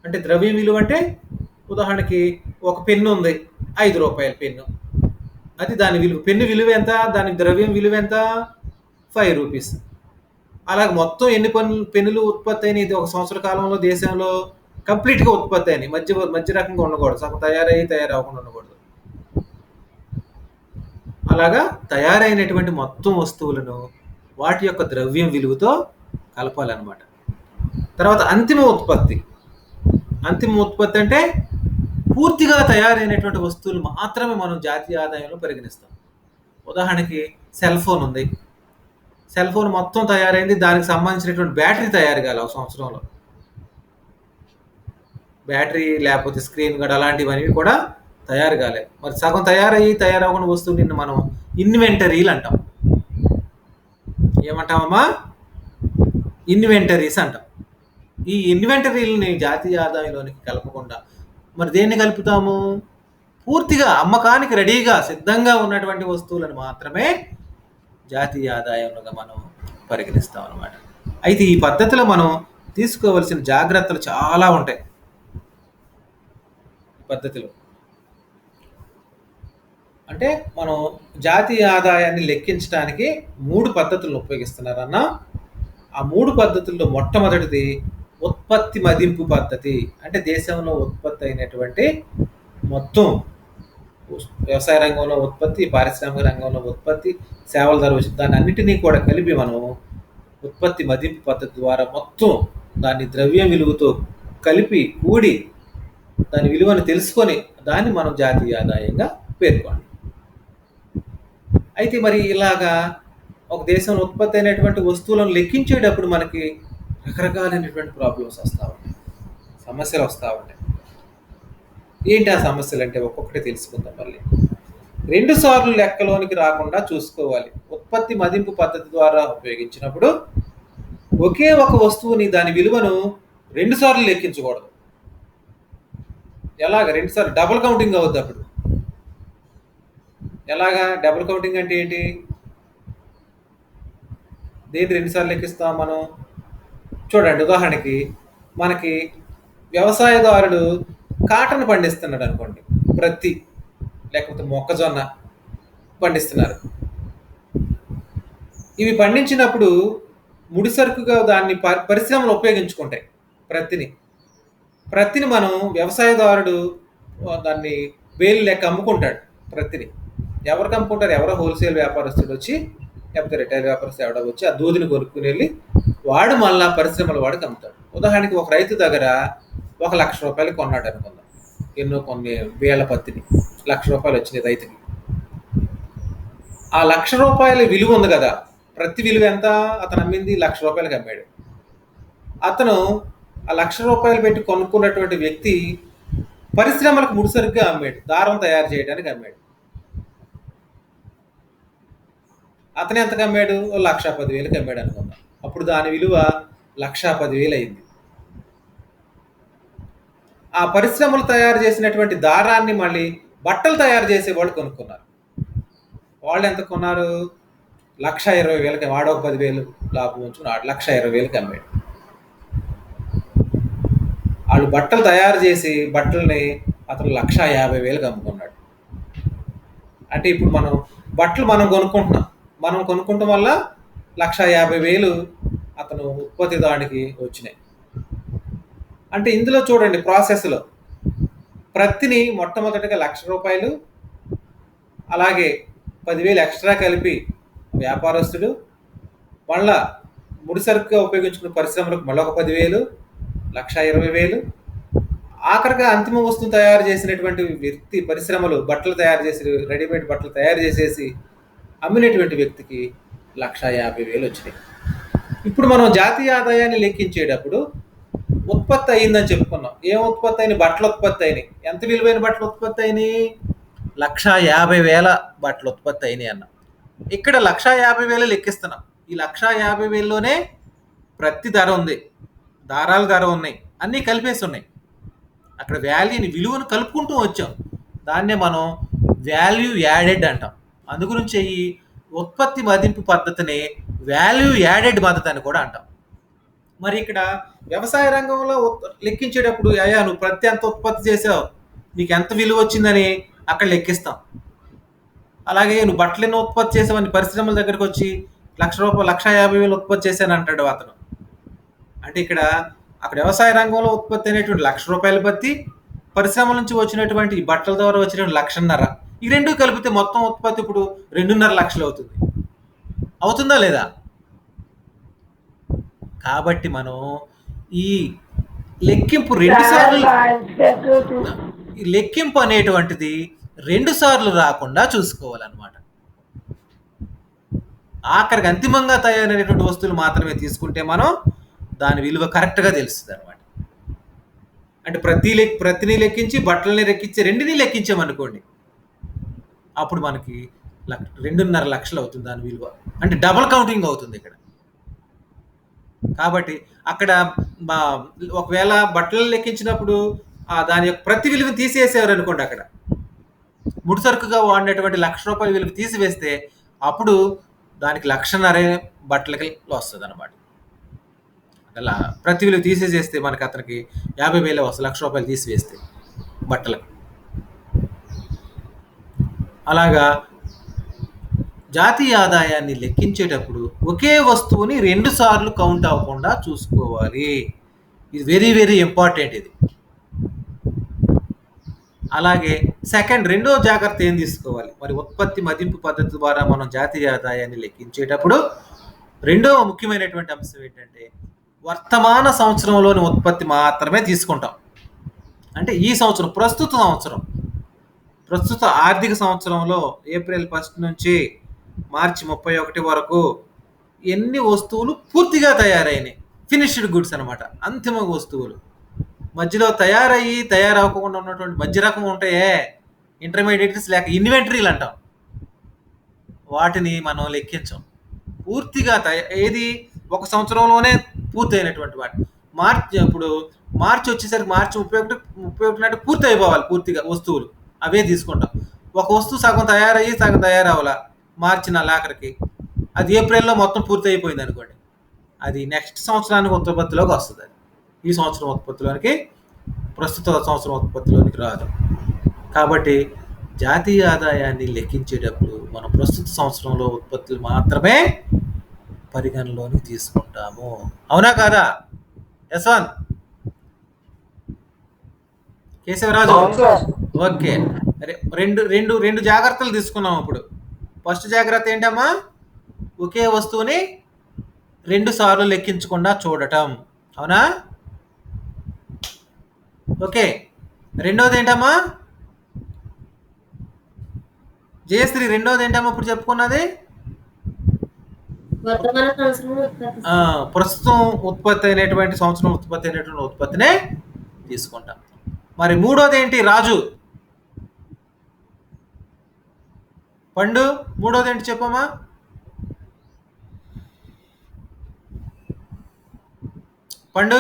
అంటే ద్రవ్యం విలువ అంటే ఉదాహరణకి ఒక పెన్ను ఉంది, 5 రూపాయల పెన్ను, అది దాని విలువ. పెన్ను విలువ ఎంత, దాని ద్రవ్యం విలువ ఎంత, 5 రూపీస్. అలాగే మొత్తం ఎన్ని పెన్నులు ఉత్పత్తి అయినాయి ఇది ఒక సంవత్సర కాలంలో దేశంలో కంప్లీట్గా ఉత్పత్తి అయినాయి, మధ్య రకంగా ఉండకూడదు, సగం తయారవ్వకుండా ఉండకూడదు. అలాగా తయారైనటువంటి మొత్తం వస్తువులను వాటి యొక్క ద్రవ్యం విలువతో కలపాలన్నమాట. తర్వాత అంతిమ ఉత్పత్తి అంటే పూర్తిగా తయారైనటువంటి వస్తువులు మాత్రమే మనం జాతీయ ఆదాయంలో పరిగణిస్తాం. ఉదాహరణకి సెల్ ఫోన్ ఉంది. సెల్ ఫోన్ మొత్తం తయారైంది, దానికి సంబంధించినటువంటి బ్యాటరీ తయారు కాలే ఒక సంవత్సరంలో. బ్యాటరీ లేకపోతే స్క్రీన్ గార్డ్ అలాంటివన్నీ కూడా తయారు కాలే. మరి సగం తయారవ్వకుండా వస్తువుని మనం ఇన్వెంటరీలు అంటాం. ఏమంటామమ్మా? ఇన్వెంటరీస్ అంటాం. ఈ ఇన్వెంటరీలని జాతీయ ఆదాయంలోనికి కలపకుండా మరి దేన్ని కలుపుతాము? పూర్తిగా అమ్మకానికి రెడీగా సిద్ధంగా ఉన్నటువంటి వస్తువులను మాత్రమే జాతీయ ఆదాయంగా మనం పరిగణిస్తాం అన్నమాట. అయితే ఈ పద్ధతిలో మనం తీసుకోవలసిన జాగ్రత్తలు చాలా ఉంటాయి. పద్ధతిలో అంటే మనం జాతీయ ఆదాయాన్ని లెక్కించడానికి 3 పద్ధతులను ఉపయోగిస్తున్నారన్న. ఆ 3 పద్ధతుల్లో మొట్టమొదటిది ఉత్పత్తి మదింపు పద్ధతి. అంటే దేశంలో ఉత్పత్తి అయినటువంటి మొత్తం వ్యవసాయ రంగంలో ఉత్పత్తి, పారిశ్రామిక రంగంలో ఉత్పత్తి, సేవల ధర దాన్ని అన్నిటినీ కూడా కలిపి మనం ఉత్పత్తి మదింపు పద్ధతి ద్వారా మొత్తం దాన్ని ద్రవ్యం విలువతో కలిపి కూడి దాని విలువను తెలుసుకొని దాన్ని మనం జాతీయ ఆదాయంగా పేర్కొంటాం. అయితే మరి ఇలాగా ఒక దేశంలో ఉత్పత్తి అయినటువంటి వస్తువులను లెక్కించేటప్పుడు మనకి రకరకాలైనటువంటి ప్రాబ్లమ్స్ వస్తూ ఉంటాయి, సమస్యలు వస్తూ ఉంటాయి. ఏంటి ఆ సమస్యలు అంటే ఒక్కొక్కటి తెలుసుకుందాం. మళ్ళీ 2 సార్లు లెక్కలోనికి రాకుండా చూసుకోవాలి. ఉత్పత్తి మదింపు పద్ధతి ద్వారా ఉపయోగించినప్పుడు ఒకే ఒక వస్తువుని దాని విలువను 2 సార్లు లెక్కించకూడదు. ఎలాగ 2 సార్లు? డబుల్ కౌంటింగ్ అవుద్ది అప్పుడు. ఎలాగా డబుల్ కౌంటింగ్ అంటే ఏంటి? దేని 2 సార్లు లెక్కిస్తాం మనం? చూడండి, ఉదాహరణకి మనకి వ్యవసాయదారుడు కాటన్ పండిస్తున్నాడు అనుకోండి, ప్రత్తి లేకపోతే మొక్కజొన్న పండిస్తున్నారు. ఇవి పండించినప్పుడు ముడి సరుకుగా దాన్ని పరిశ్రమలు ఉపయోగించుకుంటాయి. ప్రత్తిని మనం వ్యవసాయదారుడు దాన్ని వేలు లెక్క అమ్ముకుంటాడు. ప్రత్తిని ఎవరికి అమ్ముకుంటారు? ఎవరో హోల్సేల్ వ్యాపారస్తుడు వచ్చి లేకపోతే రిటైల్ వ్యాపారస్తుడు ఎవడో వచ్చి ఆ దూదిని కొనుక్కుని వెళ్ళి వాడు మళ్ళా పరిశ్రమల వాడికి అమ్ముతాడు. ఉదాహరణకి ఒక రైతు దగ్గర 1,00,000 రూపాయలు కొన్నాడు అనుకుందాం. కొన్ని వేల పత్తిని 1,00,000 రూపాయలు వచ్చినాయి రైతుకి. ఆ 1,00,000 రూపాయల విలువ ఉంది కదా, ప్రతి విలువ ఎంత? అతను అమ్మింది 1,00,000 రూపాయలకి అమ్మాడు. అతను ఆ 1,00,000 రూపాయలు పెట్టి కొనుక్కున్నటువంటి వ్యక్తి పరిశ్రమలకు ముడిసరుగ్గా అమ్మాడు, దారం తయారు చేయడానికి అమ్మాడు. అతను ఎంతకు అమ్మాడు? 1,10,000కి అమ్మాడు అనుకుందాం. అప్పుడు దాని విలువ 1,10,000 అయింది. ఆ పరిశ్రమలు తయారు చేసినటువంటి దారాన్ని మళ్ళీ బట్టలు తయారు చేసేవాళ్ళు కొనుక్కున్నారు. వాళ్ళు ఎంత కొన్నారు? 1,20,000కి. వాడు ఒక 10,000 లాభం ఉంచుకుని 1,20,000కి అమ్మాడు. వాళ్ళు బట్టలు తయారు చేసి బట్టల్ని అతను 1,50,000కి అమ్ముకున్నాడు. అంటే ఇప్పుడు బట్టలు మనం కొనుక్కుంటాం వల్ల 1,50,000 అతను ఉత్పత్తిదారునికి వచ్చినాయి. అంటే ఇందులో చూడండి, ప్రాసెస్లో ప్రత్తిని మొట్టమొదటిగా 1,00,000 రూపాయలు, అలాగే 10,000 ఎక్స్ట్రా కలిపి వ్యాపారస్తుడు, మళ్ళా ముడిసరుకుగా ఉపయోగించుకున్న పరిశ్రమలకు మళ్ళీ ఒక 10,000, 1,20,000, ఆఖరిగా అంతిమ వస్తువు తయారు చేసినటువంటి వ్యక్తి పరిశ్రమలు బట్టలు తయారు చేసి రెడీమేడ్ బట్టలు తయారు చేసేసి అమ్మినటువంటి వ్యక్తికి 1,50,000 వచ్చినాయి. ఇప్పుడు మనం జాతీయ ఆదాయాన్ని లెక్కించేటప్పుడు ఉత్పత్తి అయిందని చెప్పుకున్నాం. ఏం ఉత్పత్తి అయినాయి? బట్టలు ఉత్పత్తి అయినాయి. ఎంత విలువైన బట్టలు ఉత్పత్తి అయినాయి? 1,50,000 బట్టలు ఉత్పత్తి అయినాయి అన్నాం. ఇక్కడ 1,50,000 లెక్కిస్తున్నాం. ఈ 1,50,000లోనే ప్రతి ధర ఉంది, దారాల ధర ఉన్నాయి, అన్నీ కలిపేసి ఉన్నాయి. అక్కడ విలువను కలుపుకుంటూ వచ్చాం. దాన్నే మనం వాల్యూ యాడెడ్ అంటాం. అందుగురించి ఈ ఉత్పత్తి మదింపు పద్ధతిని వాల్యూ యాడెడ్ పద్ధతి అని కూడా అంటాం. మరి ఇక్కడ వ్యవసాయ రంగంలో లెక్కించేటప్పుడు నువ్వు ప్రతి ఎంత ఉత్పత్తి చేసావు, నీకు ఎంత విలువ వచ్చిందని అక్కడ లెక్కిస్తాం. అలాగే నువ్వు బట్టలు ఎన్నో ఉత్పత్తి చేసావని పరిశ్రమల దగ్గరికి వచ్చి 1,00,000 రూపాయలు 1,50,000 ఉత్పత్తి చేశాను అంటాడు అతను. అంటే అక్కడ వ్యవసాయ రంగంలో ఉత్పత్తి అయినటువంటి 1,00,000 రూపాయల పత్తి, పరిశ్రమల నుంచి వచ్చినటువంటి బట్టల ద్వారా వచ్చినటువంటి 1,50,000, ఈ రెండు కలిపితే మొత్తం ఉత్పత్తి ఇప్పుడు 2.5 లక్షలు అవుతుంది. అవుతుందా లేదా? కాబట్టి మనం ఈ లెక్కింపు 2 సార్లు, ఈ లెక్కింపు అనేటువంటిది 2 సార్లు రాకుండా చూసుకోవాలన్నమాట. ఆఖరికి అంతిమంగా తయారైనటువంటి వస్తువులు మాత్రమే తీసుకుంటే మనం దాని విలువ కరెక్ట్గా తెలుస్తుంది అనమాట. అంటే ప్రతిని లెక్కించి బట్టలని లెక్కించి రెండిని లెక్కించామనుకోండి, అప్పుడు మనకి 2.5 లక్షలు అవుతుంది దాని విలువ. అంటే డబుల్ కౌంటింగ్ అవుతుంది ఇక్కడ. కాబట్టి అక్కడ ఒకవేళ బట్టలు లెక్కించినప్పుడు దాని యొక్క ప్రతి విలువను తీసేసేవారు అనుకోండి, అక్కడ ముడిసరుకుగా వాడినటువంటి ₹1,00,000 విలువ తీసివేస్తే అప్పుడు దానికి 1,50,000 బట్టలకి వస్తుంది అనమాట. అలా ప్రతి విలువ తీసేసేస్తే మనకి అతనికి 50,000 వస్తుంది, ₹1,00,000 తీసివేస్తే బట్టలకి. అలాగా జాతీయ ఆదాయాన్ని లెక్కించేటప్పుడు ఒకే వస్తువుని 2 సార్లు కౌంట్ అవ్వకుండా చూసుకోవాలి. ఇది వెరీ వెరీ ఇంపార్టెంట్ ఇది. అలాగే రెండో జాగ్రత్త ఏం తీసుకోవాలి మరి, ఉత్పత్తి మదింపు పద్ధతి ద్వారా మనం జాతీయ ఆదాయాన్ని లెక్కించేటప్పుడు రెండవ ముఖ్యమైనటువంటి అంశం ఏంటంటే వర్తమాన సంవత్సరంలోని ఉత్పత్తి మాత్రమే తీసుకుంటాం. అంటే ఈ సంవత్సరం ప్రస్తుత ఆర్థిక సంవత్సరంలో ఏప్రిల్ 1 నుంచి మార్చి 31 వరకు ఎన్ని వస్తువులు పూర్తిగా తయారైనాయి, ఫినిష్డ్ గుడ్స్ అనమాట, అంతిమ వస్తువులు. మధ్యలో తయారవ్వకుండా ఉన్నటువంటి మధ్య రకం ఉంటాయే, ఇంటర్మీడియట్స్ లేక ఇన్వెంటరీలు అంటాం, వాటిని మనం లెక్కించాం. పూర్తిగా ఏది ఒక సంవత్సరంలోనే పూర్తయినటువంటి వాటి మార్చి వచ్చేసరికి మార్చి 31 నాటి పూర్తి అయిపోవాలి పూర్తిగా వస్తువులు, అవే తీసుకుంటాం. ఒక వస్తువు సగం తయారవ్వాల మార్చి 4 అది ఏప్రిల్లో మొత్తం పూర్తి అయిపోయింది అనుకోండి, అది నెక్స్ట్ సంవత్సరానికి ఉత్పత్తిలోకి వస్తుంది. అది ఈ సంవత్సరం ఉత్పత్తిలోనికి, ప్రస్తుత సంవత్సరం ఉత్పత్తిలోనికి రాదు. కాబట్టి జాతీయ ఆదాయాన్ని లెక్కించేటప్పుడు మనం ప్రస్తుత సంవత్సరంలో ఉత్పత్తులు మాత్రమే పరిగణలోకి తీసుకుంటాము. అవునా కాదా యశ్వంత్? కేశవరాజు? ఓకే. రెండు జాగ్రత్తలు తీసుకున్నాం. ఇప్పుడు ఫస్ట్ జాగ్రత్త ఏంటమ్మా, ఒకే వస్తువుని 2 సార్లు లెక్కించకుండా చూడటం. అవునా? ఓకే. రెండోది ఏంటమ్మా జయశ్రీ? రెండోది ఏంటమ్మా ఇప్పుడు చెప్పుకున్నది? ప్రస్తుతం ఉత్పత్తి అయినటువంటి సంవత్సరం ఉత్పత్తి అయినటువంటి ఉత్పత్తినే తీసుకుంటాం. మరి మూడోది ఏంటి రాజు? పండు మూడోది ఏంటి చెప్పమ్మా? పండు?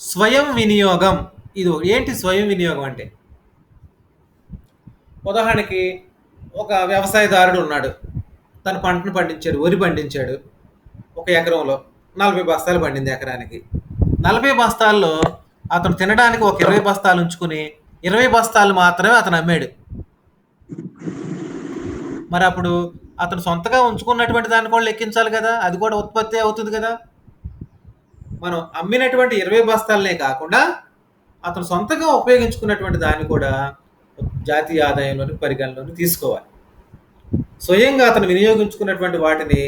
స్వయం వినియోగం. ఇది ఏంటి స్వయం వినియోగం అంటే? ఉదాహరణకి ఒక వ్యవసాయదారుడు ఉన్నాడు, తన పంటను పండించాడు, వరి పండించాడు. ఒక ఎకరంలో 40 బస్తాలు పండింది ఎకరానికి. 40 బస్తాల్లో అతను తినడానికి ఒక 20 బస్తాలు ఉంచుకుని 20 బస్తాలు మాత్రమే అతను అమ్మాడు. మరి అప్పుడు అతను సొంతగా ఉంచుకున్నటువంటి దాన్ని కూడా లెక్కించాలి కదా, అది కూడా ఉత్పత్తి అవుతుంది కదా. మనం అమ్మినటువంటి 20 బస్తాలనే కాకుండా అతను సొంతంగా ఉపయోగించుకున్నటువంటి దాన్ని కూడా జాతీయ ఆదాయంలోని పరిగణలోకి తీసుకోవాలి. స్వయంగా అతను వినియోగించుకున్నటువంటి వాటిని,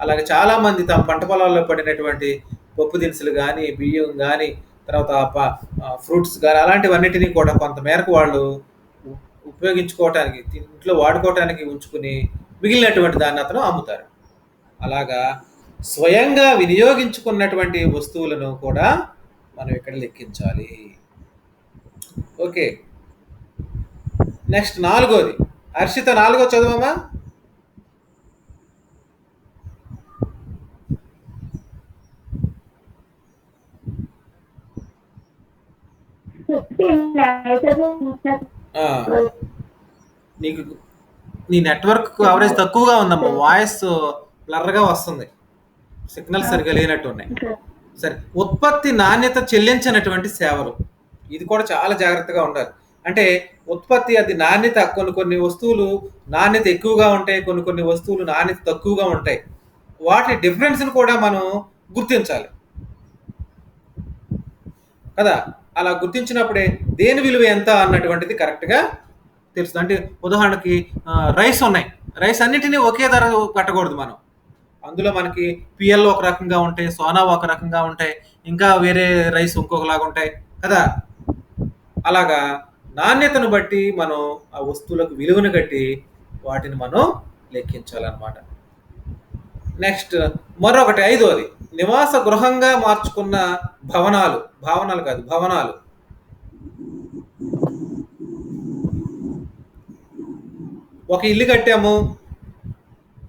అలాగే చాలామంది తమ పంట పొలాల్లో పడినటువంటి పప్పు దినుసులు కానీ, బియ్యం కానీ, తర్వాత ఫ్రూట్స్ కానీ, అలాంటివన్నిటినీ కూడా కొంతమేరకు వాళ్ళు ఉపయోగించుకోవటానికి, ఇంట్లో వాడుకోవటానికి ఉంచుకుని మిగిలినటువంటి దాన్ని అతను అమ్ముతారు. అలాగా స్వయంగా వినియోగించుకున్నటువంటి వస్తువులను కూడా మనం ఇక్కడ లెక్కించాలి. ఓకే. నెక్స్ట్ 4వది. హర్షిత 4వ చదువమ్మా. నీకు నీ నెట్వర్క్ కవరేజ్ తక్కువగా ఉందమ్మా, వాయిస్ బ్లర్గా వస్తుంది, సిగ్నల్ సరిగా లేనట్టు ఉన్నాయి. సరే, ఉత్పత్తి నాణ్యత చెల్లించినటువంటి సేవలు, ఇది కూడా చాలా జాగ్రత్తగా ఉండాలి. అంటే ఉత్పత్తి అది నాణ్యత, కొన్ని వస్తువులు నాణ్యత ఎక్కువగా ఉంటాయి, కొన్ని వస్తువులు నాణ్యత తక్కువగా ఉంటాయి. వాటి డిఫరెన్స్ని కూడా మనం గుర్తించాలి కదా. అలా గుర్తించినప్పుడే దేని విలువ ఎంత అన్నటువంటిది కరెక్ట్గా తెలుస్తుంది. అంటే ఉదాహరణకి రైస్ ఉన్నాయి, రైస్ అన్నిటినీ ఒకే ధర కట్టకూడదు మనం. అందులో మనకి పిఎల్ ఒక రకంగా ఉంటాయి, సోనా ఒక రకంగా ఉంటాయి, ఇంకా వేరే రైస్ ఇంకొకలాగా ఉంటాయి కదా. అలాగా నాణ్యతను బట్టి మనం ఆ వస్తువులకు విలువను కట్టి వాటిని మనం లెక్కించాలన్నమాట. నెక్స్ట్ మరొకటి 5వది నివాస గృహంగా మార్చుకున్న భావనాలు కాదు భవనాలు. ఒక ఇల్లు కట్టాము,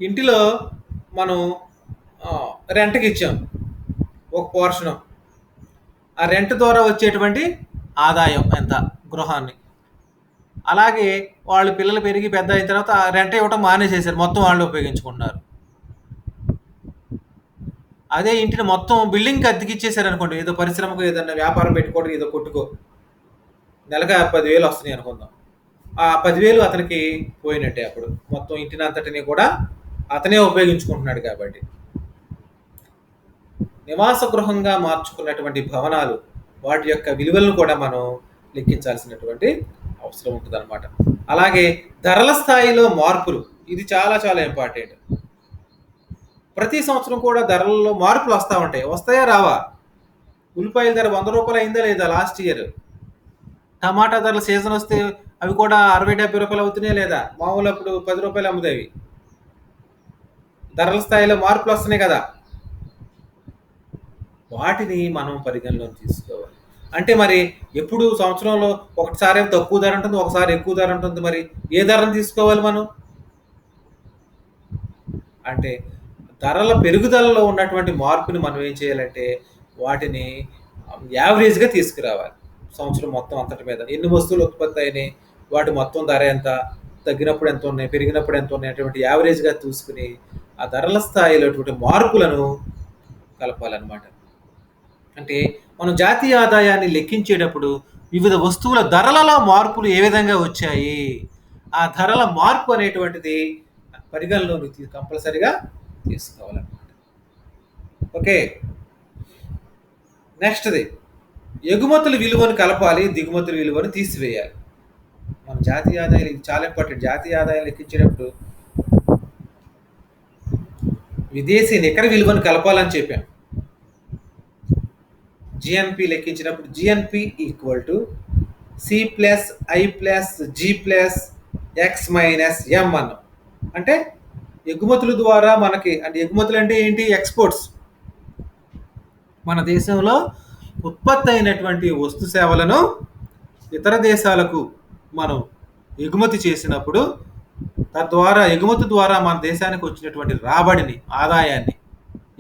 ఇంటిలో మనం రెంట్కి ఇచ్చాం ఒక పోర్షను. ఆ రెంట్ ద్వారా వచ్చేటువంటి ఆదాయం ఎంత గృహాన్ని. అలాగే వాళ్ళు పిల్లలు పెరిగి పెద్ద అయిన తర్వాత ఆ రెంట్ ఇవ్వటం మానేసేసారు, మొత్తం వాళ్ళు ఉపయోగించుకుంటున్నారు. అదే ఇంటిని మొత్తం బిల్డింగ్కి అద్దెకిచ్చేసారు అనుకోండి, ఏదో పరిశ్రమకు ఏదైనా వ్యాపారం పెట్టుకోవడం, ఏదో కొట్టుకో, నెలగా 10,000 వస్తున్నాయి అనుకుందాం. ఆ 10,000 అతనికి పోయినట్టే. అప్పుడు మొత్తం ఇంటిని అంతటిని కూడా అతనే ఉపయోగించుకుంటున్నాడు. కాబట్టి నివాస గృహంగా మార్చుకున్నటువంటి భవనాలు వాటి యొక్క విలువలను కూడా మనం లెక్కించాల్సినటువంటి అవసరం ఉంటుంది అనమాట. అలాగే ధరల స్థాయిలో మార్పులు, ఇది చాలా చాలా ఇంపార్టెంట్. ప్రతి సంవత్సరం కూడా ధరలలో మార్పులు వస్తూ ఉంటాయి. వస్తాయా రావా? ఉల్లిపాయల ధర 100 రూపాయలు అయిందా లేదా లాస్ట్ ఇయర్? టమాటా ధరల సీజన్ వస్తే అవి కూడా 60-70 రూపాయలు అవుతున్నాయా లేదా? మామూలు అప్పుడు 10 రూపాయలు అమ్ముతాయి. ధరల స్థాయిలో మార్పులు వస్తున్నాయి కదా, వాటిని మనం పరిగణలోకి తీసుకోవాలి. అంటే మరి ఎప్పుడు సంవత్సరంలో ఒకసారి తక్కువ ధర ఉంటుంది, ఒకసారి ఎక్కువ ధర ఉంటుంది. మరి ఏ ధరను తీసుకోవాలి మనం? అంటే ధరల పెరుగుదలలో ఉన్నటువంటి మార్పుని మనం ఏం చేయాలంటే వాటిని యావరేజ్గా తీసుకురావాలి. సంవత్సరం మొత్తం అంతటి మీద ఎన్ని వస్తువులు ఉత్పత్తి అయినాయి, వాటి మొత్తం ధర ఎంత, తగ్గినప్పుడు ఎంత ఉన్నాయి, పెరిగినప్పుడు ఎంత ఉన్నాయి అటువంటి యావరేజ్గా చూసుకుని ఆ ధరల స్థాయిలో మార్పులను కలపాలన్నమాట. అంటే మనం జాతీయ ఆదాయాన్ని లెక్కించేటప్పుడు వివిధ వస్తువుల ధరలలో మార్పులు ఏ విధంగా వచ్చాయి, ఆ ధరల మార్పు అనేటువంటిది పరిగణలోకి కంపల్సరిగా తీసుకోవాలన్నమాట. ఓకే, నెక్స్ట్ది ఎగుమతుల విలువను కలపాలి, దిగుమతుల విలువను తీసివేయాలి. మన జాతీయ ఆదాయాలు ఇది చాలా ఇంపార్టెంట్. జాతీయ ఆదాయం లెక్కించేటప్పుడు విదేశీ నికర విలువను కలపాలని చెప్పాం. జిఎన్పి లెక్కించినప్పుడు జిఎన్పి ఈక్వల్ టు C+I+G+X-M అన్నాం. అంటే ఎగుమతుల ద్వారా మనకి, అంటే ఎగుమతులు అంటే ఏంటి? ఎక్స్పోర్ట్స్. మన దేశంలో ఉత్పత్తి అయినటువంటి వస్తు సేవలను ఇతర దేశాలకు మనం ఎగుమతి చేసినప్పుడు తద్వారా ఎగుమతి ద్వారా మన దేశానికి వచ్చినటువంటి రాబడిని, ఆదాయాన్ని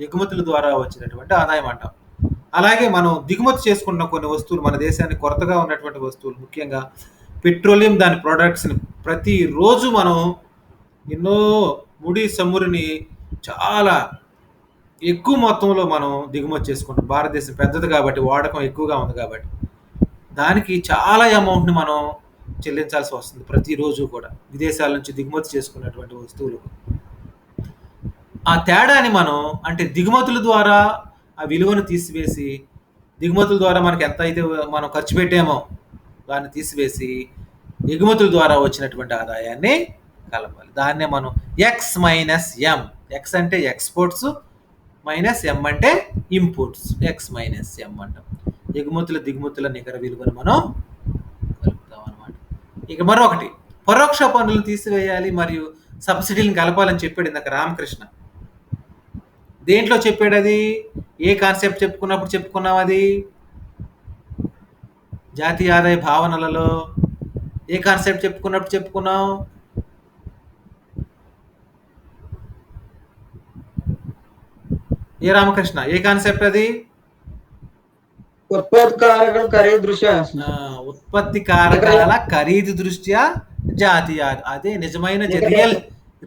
ఎగుమతుల ద్వారా వచ్చినటువంటి ఆదాయం అంటాం. అలాగే మనం దిగుమతి చేసుకున్న కొన్ని వస్తువులు, మన దేశానికి కొరతగా ఉన్నటువంటి వస్తువులు, ముఖ్యంగా పెట్రోలియం దాని ప్రొడక్ట్స్ని ప్రతిరోజు మనం ఎన్నో ముడి చమురుని చాలా ఎక్కువ మొత్తంలో మనం దిగుమతి చేసుకుంటాం. భారతదేశం పెద్దది కాబట్టి, వాడకం ఎక్కువగా ఉంది కాబట్టి దానికి చాలా అమౌంట్ని మనం చెల్లించాల్సి వస్తుంది ప్రతిరోజు కూడా, విదేశాల నుంచి దిగుమతి చేసుకున్నటువంటి వస్తువులు. ఆ తేడాని మనం, అంటే దిగుమతుల ద్వారా ఆ విలువను తీసివేసి, దిగుమతుల ద్వారా మనకి ఎంత అయితే మనం ఖర్చు పెట్టామో దాన్ని తీసివేసి ఎగుమతుల ద్వారా వచ్చినటువంటి ఆదాయాన్ని కలపాలి. దాన్నే మనం X-M, ఎక్స్ అంటే ఎక్స్పోర్ట్స్, -M అంటే ఇంపోర్ట్స్, X-M అంటాం. ఎగుమతుల దిగుమతుల నికర విలువను మనం కలుపుతాం అన్నమాట. ఇక మరొకటి పరోక్ష పన్నులను తీసివేయాలి మరియు సబ్సిడీలను కలపాలని చెప్పాడు ఇందాక రామకృష్ణ. దేంట్లో చెప్పాడు అది? ఏ కాన్సెప్ట్ చెప్పుకున్నాం అది? జాతీయ ఆదాయ భావనలలో ఏ కాన్సెప్ట్ చెప్పుకున్నాం? ఏ రామకృష్ణ, ఏ కాన్సెప్ట్ అది? ఉత్పత్తి కారకాల ఖరీదు దృష్ట్యా. ఉత్పత్తి కారకాల ఖరీదు దృష్ట్యా జాతీయ, అదే నిజమైన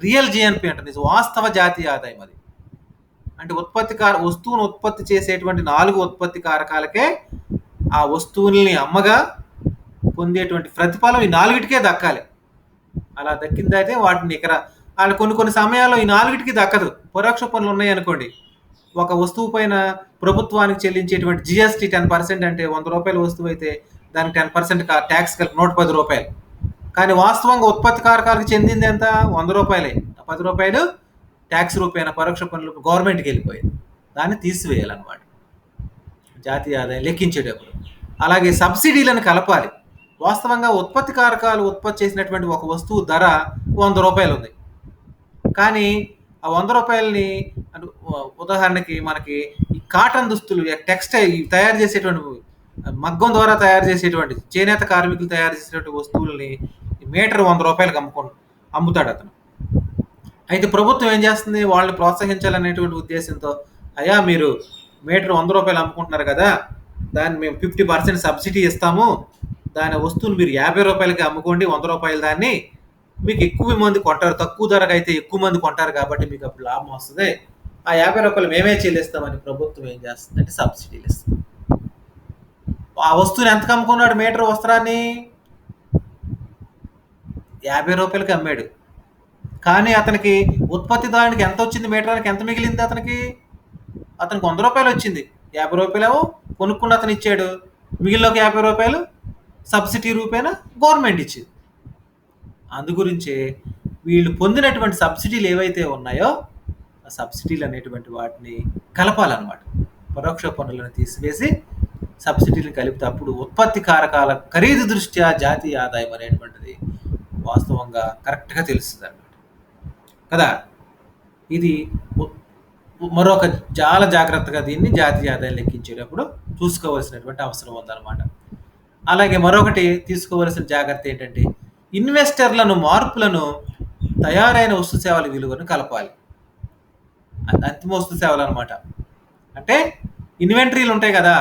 రియల్ జిఎన్పి అంటే వాస్తవ జాతీయ ఆదాయం. అది అంటే వస్తువును ఉత్పత్తి చేసేటువంటి 4 ఉత్పత్తి కారకాలకే ఆ వస్తువుల్ని అమ్మగా పొందేటువంటి ప్రతిఫలం ఈ 4టికే దక్కాలి. అలా దక్కిందైతే వాటిని వాళ్ళు కొన్ని సమయాల్లో ఈ 4టికి దక్కదు. పరోక్ష పన్నులు ఉన్నాయి అనుకోండి, ఒక వస్తువు పైన ప్రభుత్వానికి చెల్లించేటువంటి జిఎస్టీ 10%, అంటే 100 రూపాయల వస్తువు అయితే దానికి 10% ట్యాక్స్ కలిపి 110 రూపాయలు. కానీ వాస్తవంగా ఉత్పత్తి కారకాలకు చెందింది ఎంత? 100 రూపాయలే. 10 రూపాయలు ట్యాక్స్ రూపాయన పరోక్ష పన్నులు గవర్నమెంట్కి వెళ్ళిపోయింది. దాన్ని తీసివేయాలన్నమాట జాతీయ ఆదాయం లెక్కించేటప్పుడు. అలాగే సబ్సిడీలను కలపాలి. వాస్తవంగా ఉత్పత్తి కారకాలు ఉత్పత్తి చేసినటువంటి ఒక వస్తువు ధర 100 రూపాయలు ఉంది. కానీ ఆ 100 రూపాయలని ఉదాహరణకి మనకి ఈ కాటన్ దుస్తులు, టెక్స్టైల్ తయారు చేసేటువంటి మగ్గం ద్వారా తయారు చేసేటువంటి చేనేత కార్మికులు తయారు చేసేటువంటి వస్తువుల్ని మీటర్ 100 రూపాయలకు అమ్ముతాడు అతను. అయితే ప్రభుత్వం ఏం చేస్తుంది, వాళ్ళని ప్రోత్సహించాలనేటువంటి ఉద్దేశంతో, అయ్యా మీరు మీటర్ 100 రూపాయలు అమ్ముకుంటున్నారు కదా, దాన్ని మేము 50% సబ్సిడీ ఇస్తాము, దాని వస్తువులు మీరు 50 రూపాయలకి అమ్ముకోండి, 100 రూపాయలు దాన్ని మీకు ఎక్కువ మంది కొంటారు, తక్కువ ధరకు అయితే ఎక్కువ మంది కొంటారు కాబట్టి మీకు అప్పుడు లాభం వస్తుంది, ఆ 50 రూపాయలు మేమే చెల్లిస్తామని ప్రభుత్వం ఏం చేస్తుందంటే సబ్సిడీలు ఇస్తుంది. ఆ వస్తువుని ఎంతకు అమ్ముకున్నాడు, మీటర్ వస్త్రాన్ని 50 రూపాయలకి అమ్మాడు. కానీ అతనికి ఉత్పత్తిదారునికి ఎంత వచ్చింది, మీటర్కి ఎంత మిగిలింది, అతనికి 100 రూపాయలు వచ్చింది. 50 రూపాయలు కొనుక్కున్న అతను ఇచ్చాడు, మిగిలిన 50 రూపాయలు సబ్సిడీ రూపేణ గవర్నమెంట్ ఇచ్చింది. అందుగురించే వీళ్ళు పొందినటువంటి సబ్సిడీలు ఏవైతే ఉన్నాయో ఆ సబ్సిడీలు అనేటువంటి వాటిని కలపాలన్నమాట. పరోక్ష పన్నులను తీసివేసి సబ్సిడీలను కలిపితే అప్పుడు ఉత్పత్తి కారకాల ఖరీదు దృష్ట్యా జాతీయ ఆదాయం అనేటువంటిది వాస్తవంగా కరెక్ట్గా తెలుస్తుంది అన్నమాట కదా. ఇది మరొక చాలా జాగ్రత్తగా దీన్ని జాతీయ ఆదాయం లెక్కించేటప్పుడు చూసుకోవాల్సినటువంటి అవసరం ఉందన్నమాట. అలాగే మరొకటి తీసుకోవాల్సిన జాగ్రత్త ఏంటంటే ఇన్వెస్టర్లను మార్పులను తయారైన వస్తు సేవల విలువను కలపాలి. అంతిమ వస్తు సేవలు అనమాట. అంటే ఇన్వెంటరీలు ఉంటాయి కదా,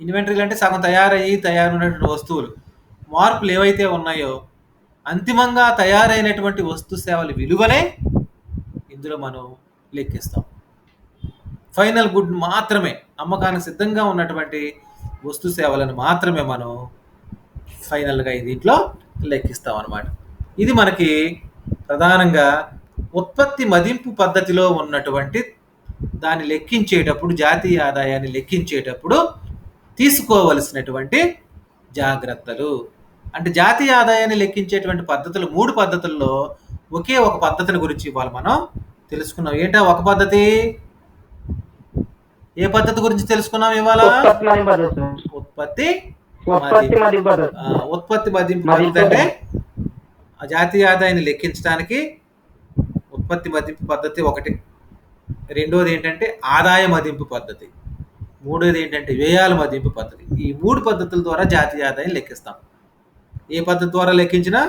ఇన్వెంటరీలు అంటే సగం తయారైనటువంటి వస్తువులు, మార్పులు ఏవైతే ఉన్నాయో అంతిమంగా తయారైనటువంటి వస్తు సేవల విలువనే ఇందులో మనం లెక్కిస్తాం. ఫైనల్ గుడ్ మాత్రమే, అమ్మకానికి సిద్ధంగా ఉన్నటువంటి వస్తు సేవలను మాత్రమే మనం ఫైనల్గా దీంట్లో లెక్కిస్తాం అన్నమాట. ఇది మనకి ప్రధానంగా ఉత్పత్తి మదింపు పద్ధతిలో ఉన్నటువంటి దాన్ని లెక్కించేటప్పుడు, జాతీయ ఆదాయాన్ని లెక్కించేటప్పుడు తీసుకోవలసినటువంటి జాగ్రత్తలు. అంటే జాతీయ ఆదాయాన్ని లెక్కించేటువంటి పద్ధతులు 3 పద్ధతుల్లో ఒకే ఒక పద్ధతిని గురించి ఇవాళ మనం తెలుసుకున్నాం. ఏంటో ఒక పద్ధతి, ఏ పద్ధతి గురించి తెలుసుకున్నాం ఇవాళ? ఉత్పత్తి మదింపు పద్ధతి. అంటే జాతీయ ఆదాయాన్ని లెక్కించడానికి ఉత్పత్తి మదింపు పద్ధతి ఒకటి. రెండోది ఏంటంటే ఆదాయ మదింపు పద్ధతి. మూడోది ఏంటంటే వ్యయాల మదింపు పద్ధతి. ఈ 3 పద్ధతుల ద్వారా జాతీయ ఆదాయం లెక్కిస్తాం. ఏ పద్ధతి ద్వారా లెక్కించినా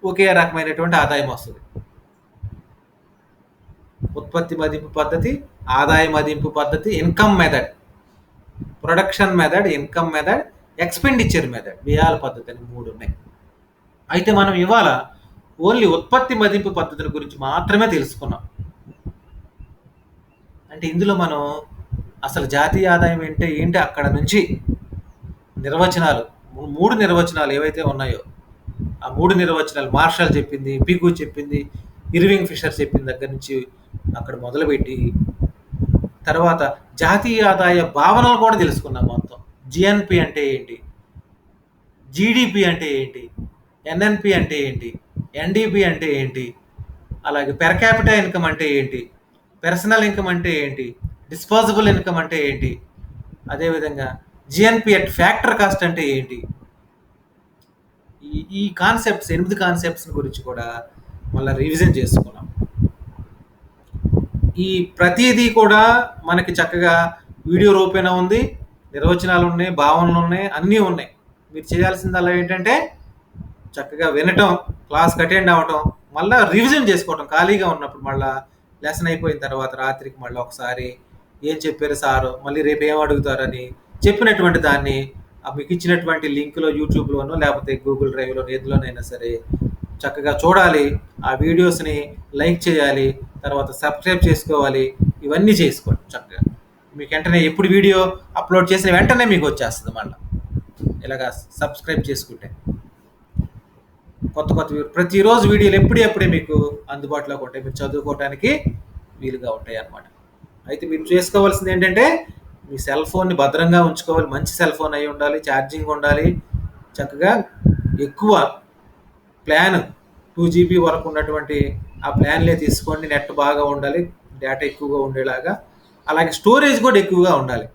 ఒకే రకమైనటువంటి ఆదాయం వస్తుంది. ఉత్పత్తి మదింపు పద్ధతి, ఆదాయ మదింపు పద్ధతి, income method, production method, income method, expenditure method, వ్యయాల పద్ధతి అని 3 ఉన్నాయి. అయితే మనం ఇవాళ ఓన్లీ ఉత్పత్తి మదింపు పద్ధతుల గురించి మాత్రమే తెలుసుకున్నాం. అంటే ఇందులో మనం అసలు జాతీయ ఆదాయం ఏంటి అక్కడ నుంచి నిర్వచనాలు, 3 నిర్వచనాలు ఏవైతే ఉన్నాయో ఆ 3 నిర్వచనాలు మార్షల్ చెప్పింది, పిగు చెప్పింది, ఇర్వింగ్ ఫిషర్ చెప్పిన దగ్గర నుంచి అక్కడ మొదలుపెట్టి తర్వాత జాతీయ ఆదాయ భావనలు కూడా తెలుసుకున్నాం మొత్తం. జిఎన్పి అంటే ఏంటి, జీడిపి అంటే ఏంటి, ఎన్ఎన్పి అంటే ఏంటి, ఎన్డిపి అంటే ఏంటి, అలాగే పెర్ క్యాపిటల్ ఇన్కమ్ అంటే ఏంటి, పర్సనల్ ఇన్కమ్ అంటే ఏంటి, డిస్పోజబుల్ ఇన్కమ్ అంటే ఏంటి, అదేవిధంగా జిఎన్పి అట్ ఫ్యాక్టర్ కాస్ట్ అంటే ఏంటి. ఈ కాన్సెప్ట్స్ 8 కాన్సెప్ట్స్ గురించి కూడా మళ్ళీ రివిజన్ చేసుకున్నాం. ఈ ప్రతిదీ కూడా మనకి చక్కగా వీడియో రూపేణ ఉంది, నిర్వచనాలు ఉన్నాయి, భావనలు ఉన్నాయి, అన్నీ ఉన్నాయి. మీరు చేయాల్సిందల్లా ఏంటంటే చక్కగా వినటం, క్లాస్కి అటెండ్ అవ్వటం, మళ్ళీ రివిజన్ చేసుకోవటం. ఖాళీగా ఉన్నప్పుడు మళ్ళీ లెసన్ అయిపోయిన తర్వాత రాత్రికి మళ్ళీ ఒకసారి ఏం చెప్పారు సారు, మళ్ళీ రేపు ఏం అడుగుతారని చెప్పినటువంటి దాన్ని మీకు ఇచ్చినటువంటి లింక్లో యూట్యూబ్లోనో లేకపోతే గూగుల్ డ్రైవ్లో ఏదిలోనైనా సరే చక్కగా చూడాలి. ఆ వీడియోస్ని లైక్ చేయాలి, తర్వాత సబ్స్క్రైబ్ చేసుకోవాలి. ఇవన్నీ చేసుకోండి చక్కగా. మీకు వెంటనే ఎప్పుడు వీడియో అప్లోడ్ చేసిన వెంటనే మీకు వచ్చేస్తుంది. మళ్ళీ ఇలాగా సబ్స్క్రైబ్ చేసుకుంటే కొత్త ప్రతిరోజు వీడియోలు ఎప్పుడే మీకు అందుబాటులోకి ఉంటాయి, మీరు చదువుకోవడానికి వీలుగా ఉంటాయి అన్నమాట. అయితే మీరు చేసుకోవాల్సింది ఏంటంటే మీ సెల్ ఫోన్ని భద్రంగా ఉంచుకోవాలి. మంచి సెల్ ఫోన్ అయి ఉండాలి, ఛార్జింగ్ ఉండాలి, చక్కగా ఎక్కువ ప్లాన్ 2 GB వరకు ఉన్నటువంటి ఆ ప్లాన్లే తీసుకోండి. నెట్ బాగా ఉండాలి, డేటా ఎక్కువగా ఉండేలాగా, అలాగే స్టోరేజ్ కూడా ఎక్కువగా ఉండాలి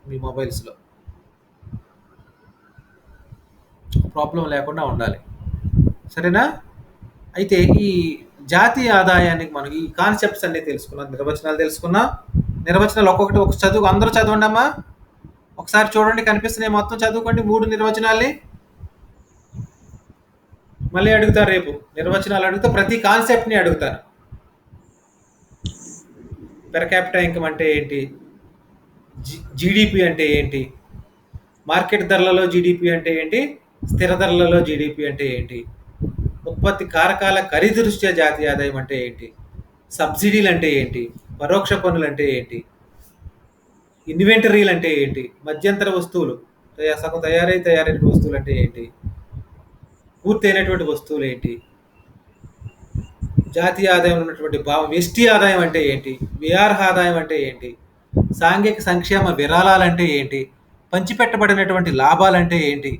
మీ మొబైల్స్లో. ప్రాబ్లం లేకుండా ఉండాలి. సరేనా? అయితే ఈ జాతీయ ఆదాయానికి మనం ఈ కాన్సెప్ట్స్ అన్నీ తెలుసుకున్నాం, నిర్వచనాలు తెలుసుకున్నాం. నిర్వచనాలు ఒక్కొక్కటి ఒక చదువు అందరూ చదవండి అమ్మా. ఒకసారి చూడండి, కనిపిస్తున్నాయి, మొత్తం చదువుకోండి 3 నిర్వచనాల్ని. మళ్ళీ అడుగుతారు రేపు నిర్వచనాలు అడుగుతా, ప్రతి కాన్సెప్ట్ని అడుగుతాను. పెర్ క్యాపిటల్ ఇన్కమ్ అంటే ఏంటి, జీడిపి అంటే ఏంటి, మార్కెట్ ధరలలో జీడిపి అంటే ఏంటి, స్థిర ధరలలో జీడిపి అంటే ఏంటి, ఉత్పత్తి కారకాల ఖరీదు దృష్ట్యా జాతీయ ఆదాయం అంటే ఏంటి, సబ్సిడీలు అంటే ఏంటి, పరోక్ష పన్నులు అంటే ఏంటి, ఇన్వెంటరీలు అంటే ఏంటి, మధ్యంతర వస్తువులు సగం తయారైన వస్తువులు అంటే ఏంటి, పూర్తయినటువంటి వస్తువులు ఏంటి, జాతీయ ఆదాయం ఉన్నటువంటి భావం, ఎస్టీ ఆదాయం అంటే ఏంటి, విఆర్హ ఆదాయం అంటే ఏంటి, సాంఘిక సంక్షేమ విరాళాలంటే ఏంటి, పంచిపెట్టబడినటువంటి లాభాలంటే ఏంటి,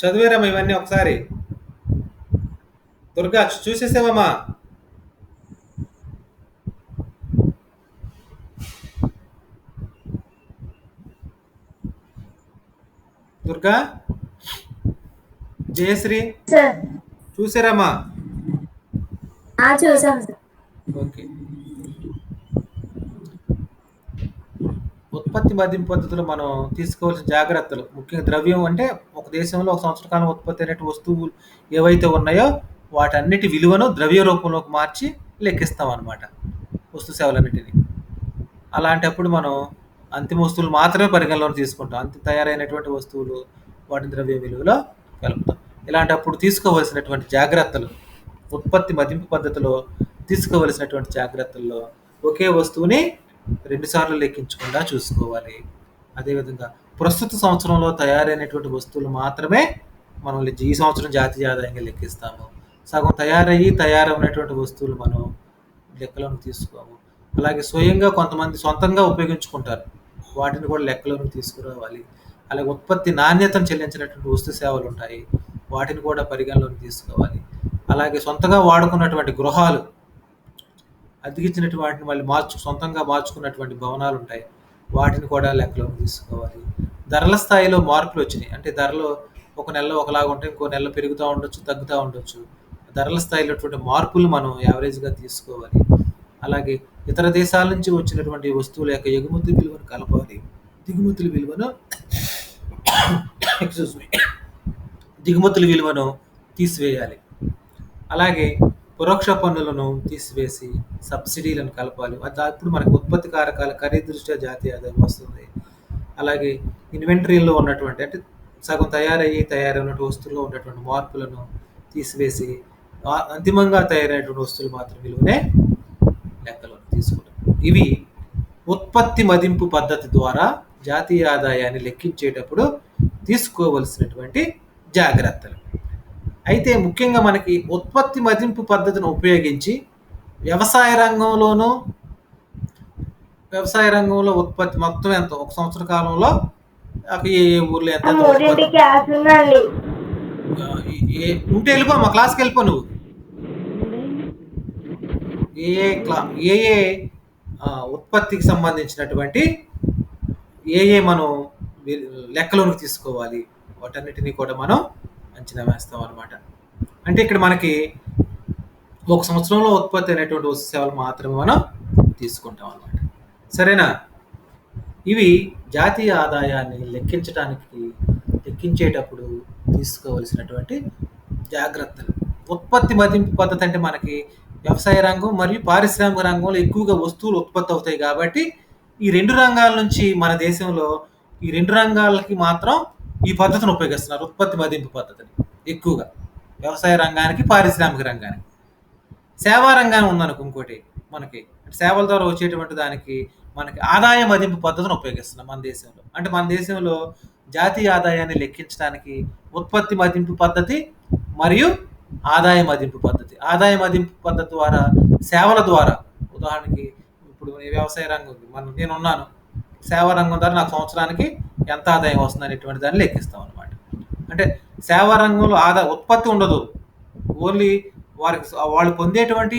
చదివేరమ్మా ఇవన్నీ ఒకసారి. దుర్గా చూసేసావమ్మా? దుర్గా, జయశ్రీ సార్ చూసారమ్మా? చూసాం సార్. ఓకే. ఉత్పత్తి మదింపు పద్ధతిలో మనం తీసుకోవాల్సిన జాగ్రత్తలు, ముఖ్యంగా ద్రవ్యం అంటే ఒక దేశంలో ఒక సంవత్సర కాలం ఉత్పత్తి అయినటువంటి వస్తువులు ఏవైతే ఉన్నాయో వాటన్నిటి విలువను ద్రవ్య రూపంలోకి మార్చి లెక్కిస్తాం అన్నమాట, వస్తు సేవలన్నిటిని. అలాంటప్పుడు మనం అంతిమ వస్తువులు మాత్రమే పరిగణలోకి తీసుకుంటాం, అంతిమ తయారైనటువంటి వస్తువులు వాటి ద్రవ్య విలువలో కలుపుతాం. ఇలాంటప్పుడు తీసుకోవలసినటువంటి జాగ్రత్తలు, ఉత్పత్తి మదింపు పద్ధతిలో తీసుకోవలసినటువంటి జాగ్రత్తల్లో ఒకే వస్తువుని 2 సార్లు లెక్కించకుండా చూసుకోవాలి. అదేవిధంగా ప్రస్తుత సంవత్సరంలో తయారైనటువంటి వస్తువులు మాత్రమే మనం ఈ సంవత్సరం జాతీయ ఆదాయంగా లెక్కిస్తాము. సగం తయారైనటువంటి వస్తువులు మనం లెక్కలోకి తీసుకోము. అలాగే స్వయంగా కొంతమంది సొంతంగా ఉపయోగించుకుంటారు, వాటిని కూడా లెక్కలోకి తీసుకురావాలి. అలాగే ఉత్పత్తి నాణ్యతను చెల్లించినటువంటి వస్తు సేవలు ఉంటాయి, వాటిని కూడా పరిగణలోకి తీసుకోవాలి. అలాగే సొంతంగా వాడుకున్నటువంటి గృహాలు, అద్దెకిచ్చినటువంటి వాటిని మళ్ళీ సొంతంగా మార్చుకున్నటువంటి భవనాలు ఉంటాయి, వాటిని కూడా లెక్కలోకి తీసుకోవాలి. ధరల స్థాయిలో మార్పులు వచ్చినాయి అంటే ధరలు ఒక నెలలో ఒకలాగా ఉంటాయి, ఇంకో నెలలో పెరుగుతూ ఉండొచ్చు, తగ్గుతూ ఉండొచ్చు. ధరల స్థాయిలో మార్పులు మనం యావరేజ్గా తీసుకోవాలి. అలాగే ఇతర దేశాల నుంచి వచ్చినటువంటి వస్తువుల యొక్క ఎగుమతి విలువను కలపాలి, దిగుమతుల విలువను తీసివేయాలి. అలాగే పరోక్ష పన్నులను తీసివేసి సబ్సిడీలను కలపాలి. అప్పుడు మనకు ఉత్పత్తి కారకాల ఖరీదు దృష్ట్యా జాతీయ ఆదాయం వస్తుంది. అలాగే ఇన్వెంటరీలో ఉన్నటువంటి అంటే సగం తయారైన వస్తువుల్లో ఉన్నటువంటి మార్పులను తీసివేసి అంతిమంగా తయారైనటువంటి వస్తువులు మాత్రం విలువనే లెక్కలోకి తీసుకుంటాం. ఇవి ఉత్పత్తి మదింపు పద్ధతి ద్వారా జాతీయ ఆదాయాన్ని లెక్కించేటప్పుడు తీసుకోవలసినటువంటి జాగ్రత్తలు. అయితే ముఖ్యంగా మనకి ఉత్పత్తి మదింపు పద్ధతిని ఉపయోగించి వ్యవసాయ రంగంలో ఉత్పత్తి మొత్తం ఎంత, ఒక సంవత్సర కాలంలో ఏ ఊర్లో ఎంత ఉంటే వెళ్ళిపో, మా క్లాస్కి వెళ్ళిపో నువ్వు. ఏ ఉత్పత్తికి సంబంధించినటువంటి మనం లెక్కలోకి తీసుకోవాలి, వాటన్నిటినీ కూడా మనం అంచనా వేస్తాం అన్నమాట. అంటే ఇక్కడ మనకి ఒక సంవత్సరంలో ఉత్పత్తి అయినటువంటి వస్తు సేవలు మాత్రమే మనం తీసుకుంటాం అన్నమాట. సరేనా? ఇవి జాతీయ ఆదాయాన్ని లెక్కించేటప్పుడు తీసుకోవలసినటువంటి జాగ్రత్తలు. ఉత్పత్తి మదింపు పద్ధతి అంటే మనకి వ్యవసాయ రంగం మరియు పారిశ్రామిక రంగంలో ఎక్కువగా వస్తువులు ఉత్పత్తి అవుతాయి కాబట్టి ఈ 2 రంగాల నుంచి మన దేశంలో ఈ 2 రంగాలకి మాత్రం ఈ పద్ధతిని ఉపయోగిస్తున్నారు, ఉత్పత్తి మదింపు పద్ధతిని ఎక్కువగా. వ్యవసాయ రంగానికి, పారిశ్రామిక రంగానికి. సేవా రంగాన్ని ఉందనుకో ఇంకోటి, మనకి సేవల ద్వారా వచ్చేటువంటి దానికి మనకి ఆదాయ మదింపు పద్ధతిని ఉపయోగిస్తున్నాం మన దేశంలో. అంటే మన దేశంలో జాతీయ ఆదాయాన్ని లెక్కించడానికి ఉత్పత్తి మదింపు పద్ధతి మరియు ఆదాయ మదింపు పద్ధతి. ఆదాయ మదింపు పద్ధతి ద్వారా సేవల ద్వారా, ఉదాహరణకి ఇప్పుడు వ్యవసాయ రంగం నేనున్నాను, సేవా రంగం ద్వారా నాకు సంవత్సరానికి ఎంత ఆదాయం వస్తుంది అనేటువంటి దాన్ని లెక్కిస్తాం అనమాట. అంటే సేవా రంగంలో ఉత్పత్తి ఉండదు, ఓన్లీ వాళ్ళు పొందేటువంటి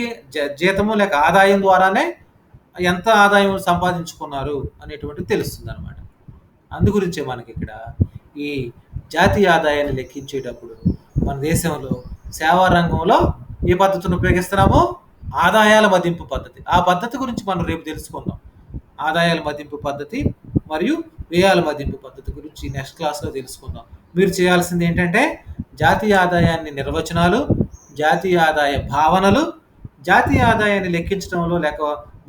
జీతము లేక ఆదాయం ద్వారానే ఎంత ఆదాయం సంపాదించుకున్నారు అనేటువంటిది తెలుస్తుంది అనమాట. అందు గురించే మనకి ఇక్కడ ఈ జాతీయ ఆదాయాన్ని లెక్కించేటప్పుడు మన దేశంలో సేవా రంగంలో ఏ పద్ధతిని ఉపయోగిస్తున్నామో ఆదాయాల మదింపు పద్ధతి. ఆ పద్ధతి గురించి మనం రేపు తెలుసుకుందాం. ఆదాయాల మదింపు పద్ధతి మరియు వ్యయాల మదింపు పద్ధతి గురించి నెక్స్ట్ క్లాస్లో తెలుసుకుందాం. మీరు చేయాల్సింది ఏంటంటే జాతీయ ఆదాయాన్ని నిర్వచనాలు, జాతీయ ఆదాయ భావనలు, జాతీయ ఆదాయాన్ని లెక్కించడంలో లేక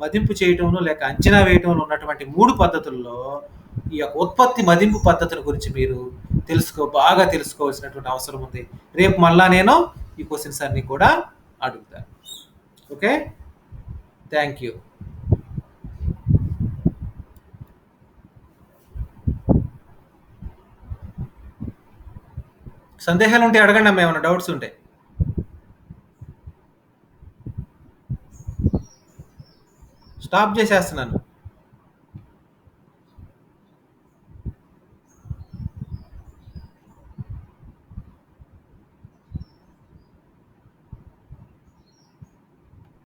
మదింపు చేయటంలో లేక అంచనా వేయటంలో ఉన్నటువంటి 3 పద్ధతుల్లో ఈ యొక్క ఉత్పత్తి మదింపు పద్ధతుల గురించి మీరు బాగా తెలుసుకోవాల్సినటువంటి అవసరం ఉంది. రేపు మళ్ళా నేను ఈ క్వశ్చన్స్ అన్ని కూడా అడుగుతాను. Okay, thank you. సందేహాలు ఉంటే అడగండి అమ్మా, ఏమైనా డౌట్స్ ఉంటే. స్టాప్ చేసేస్తున్నాను.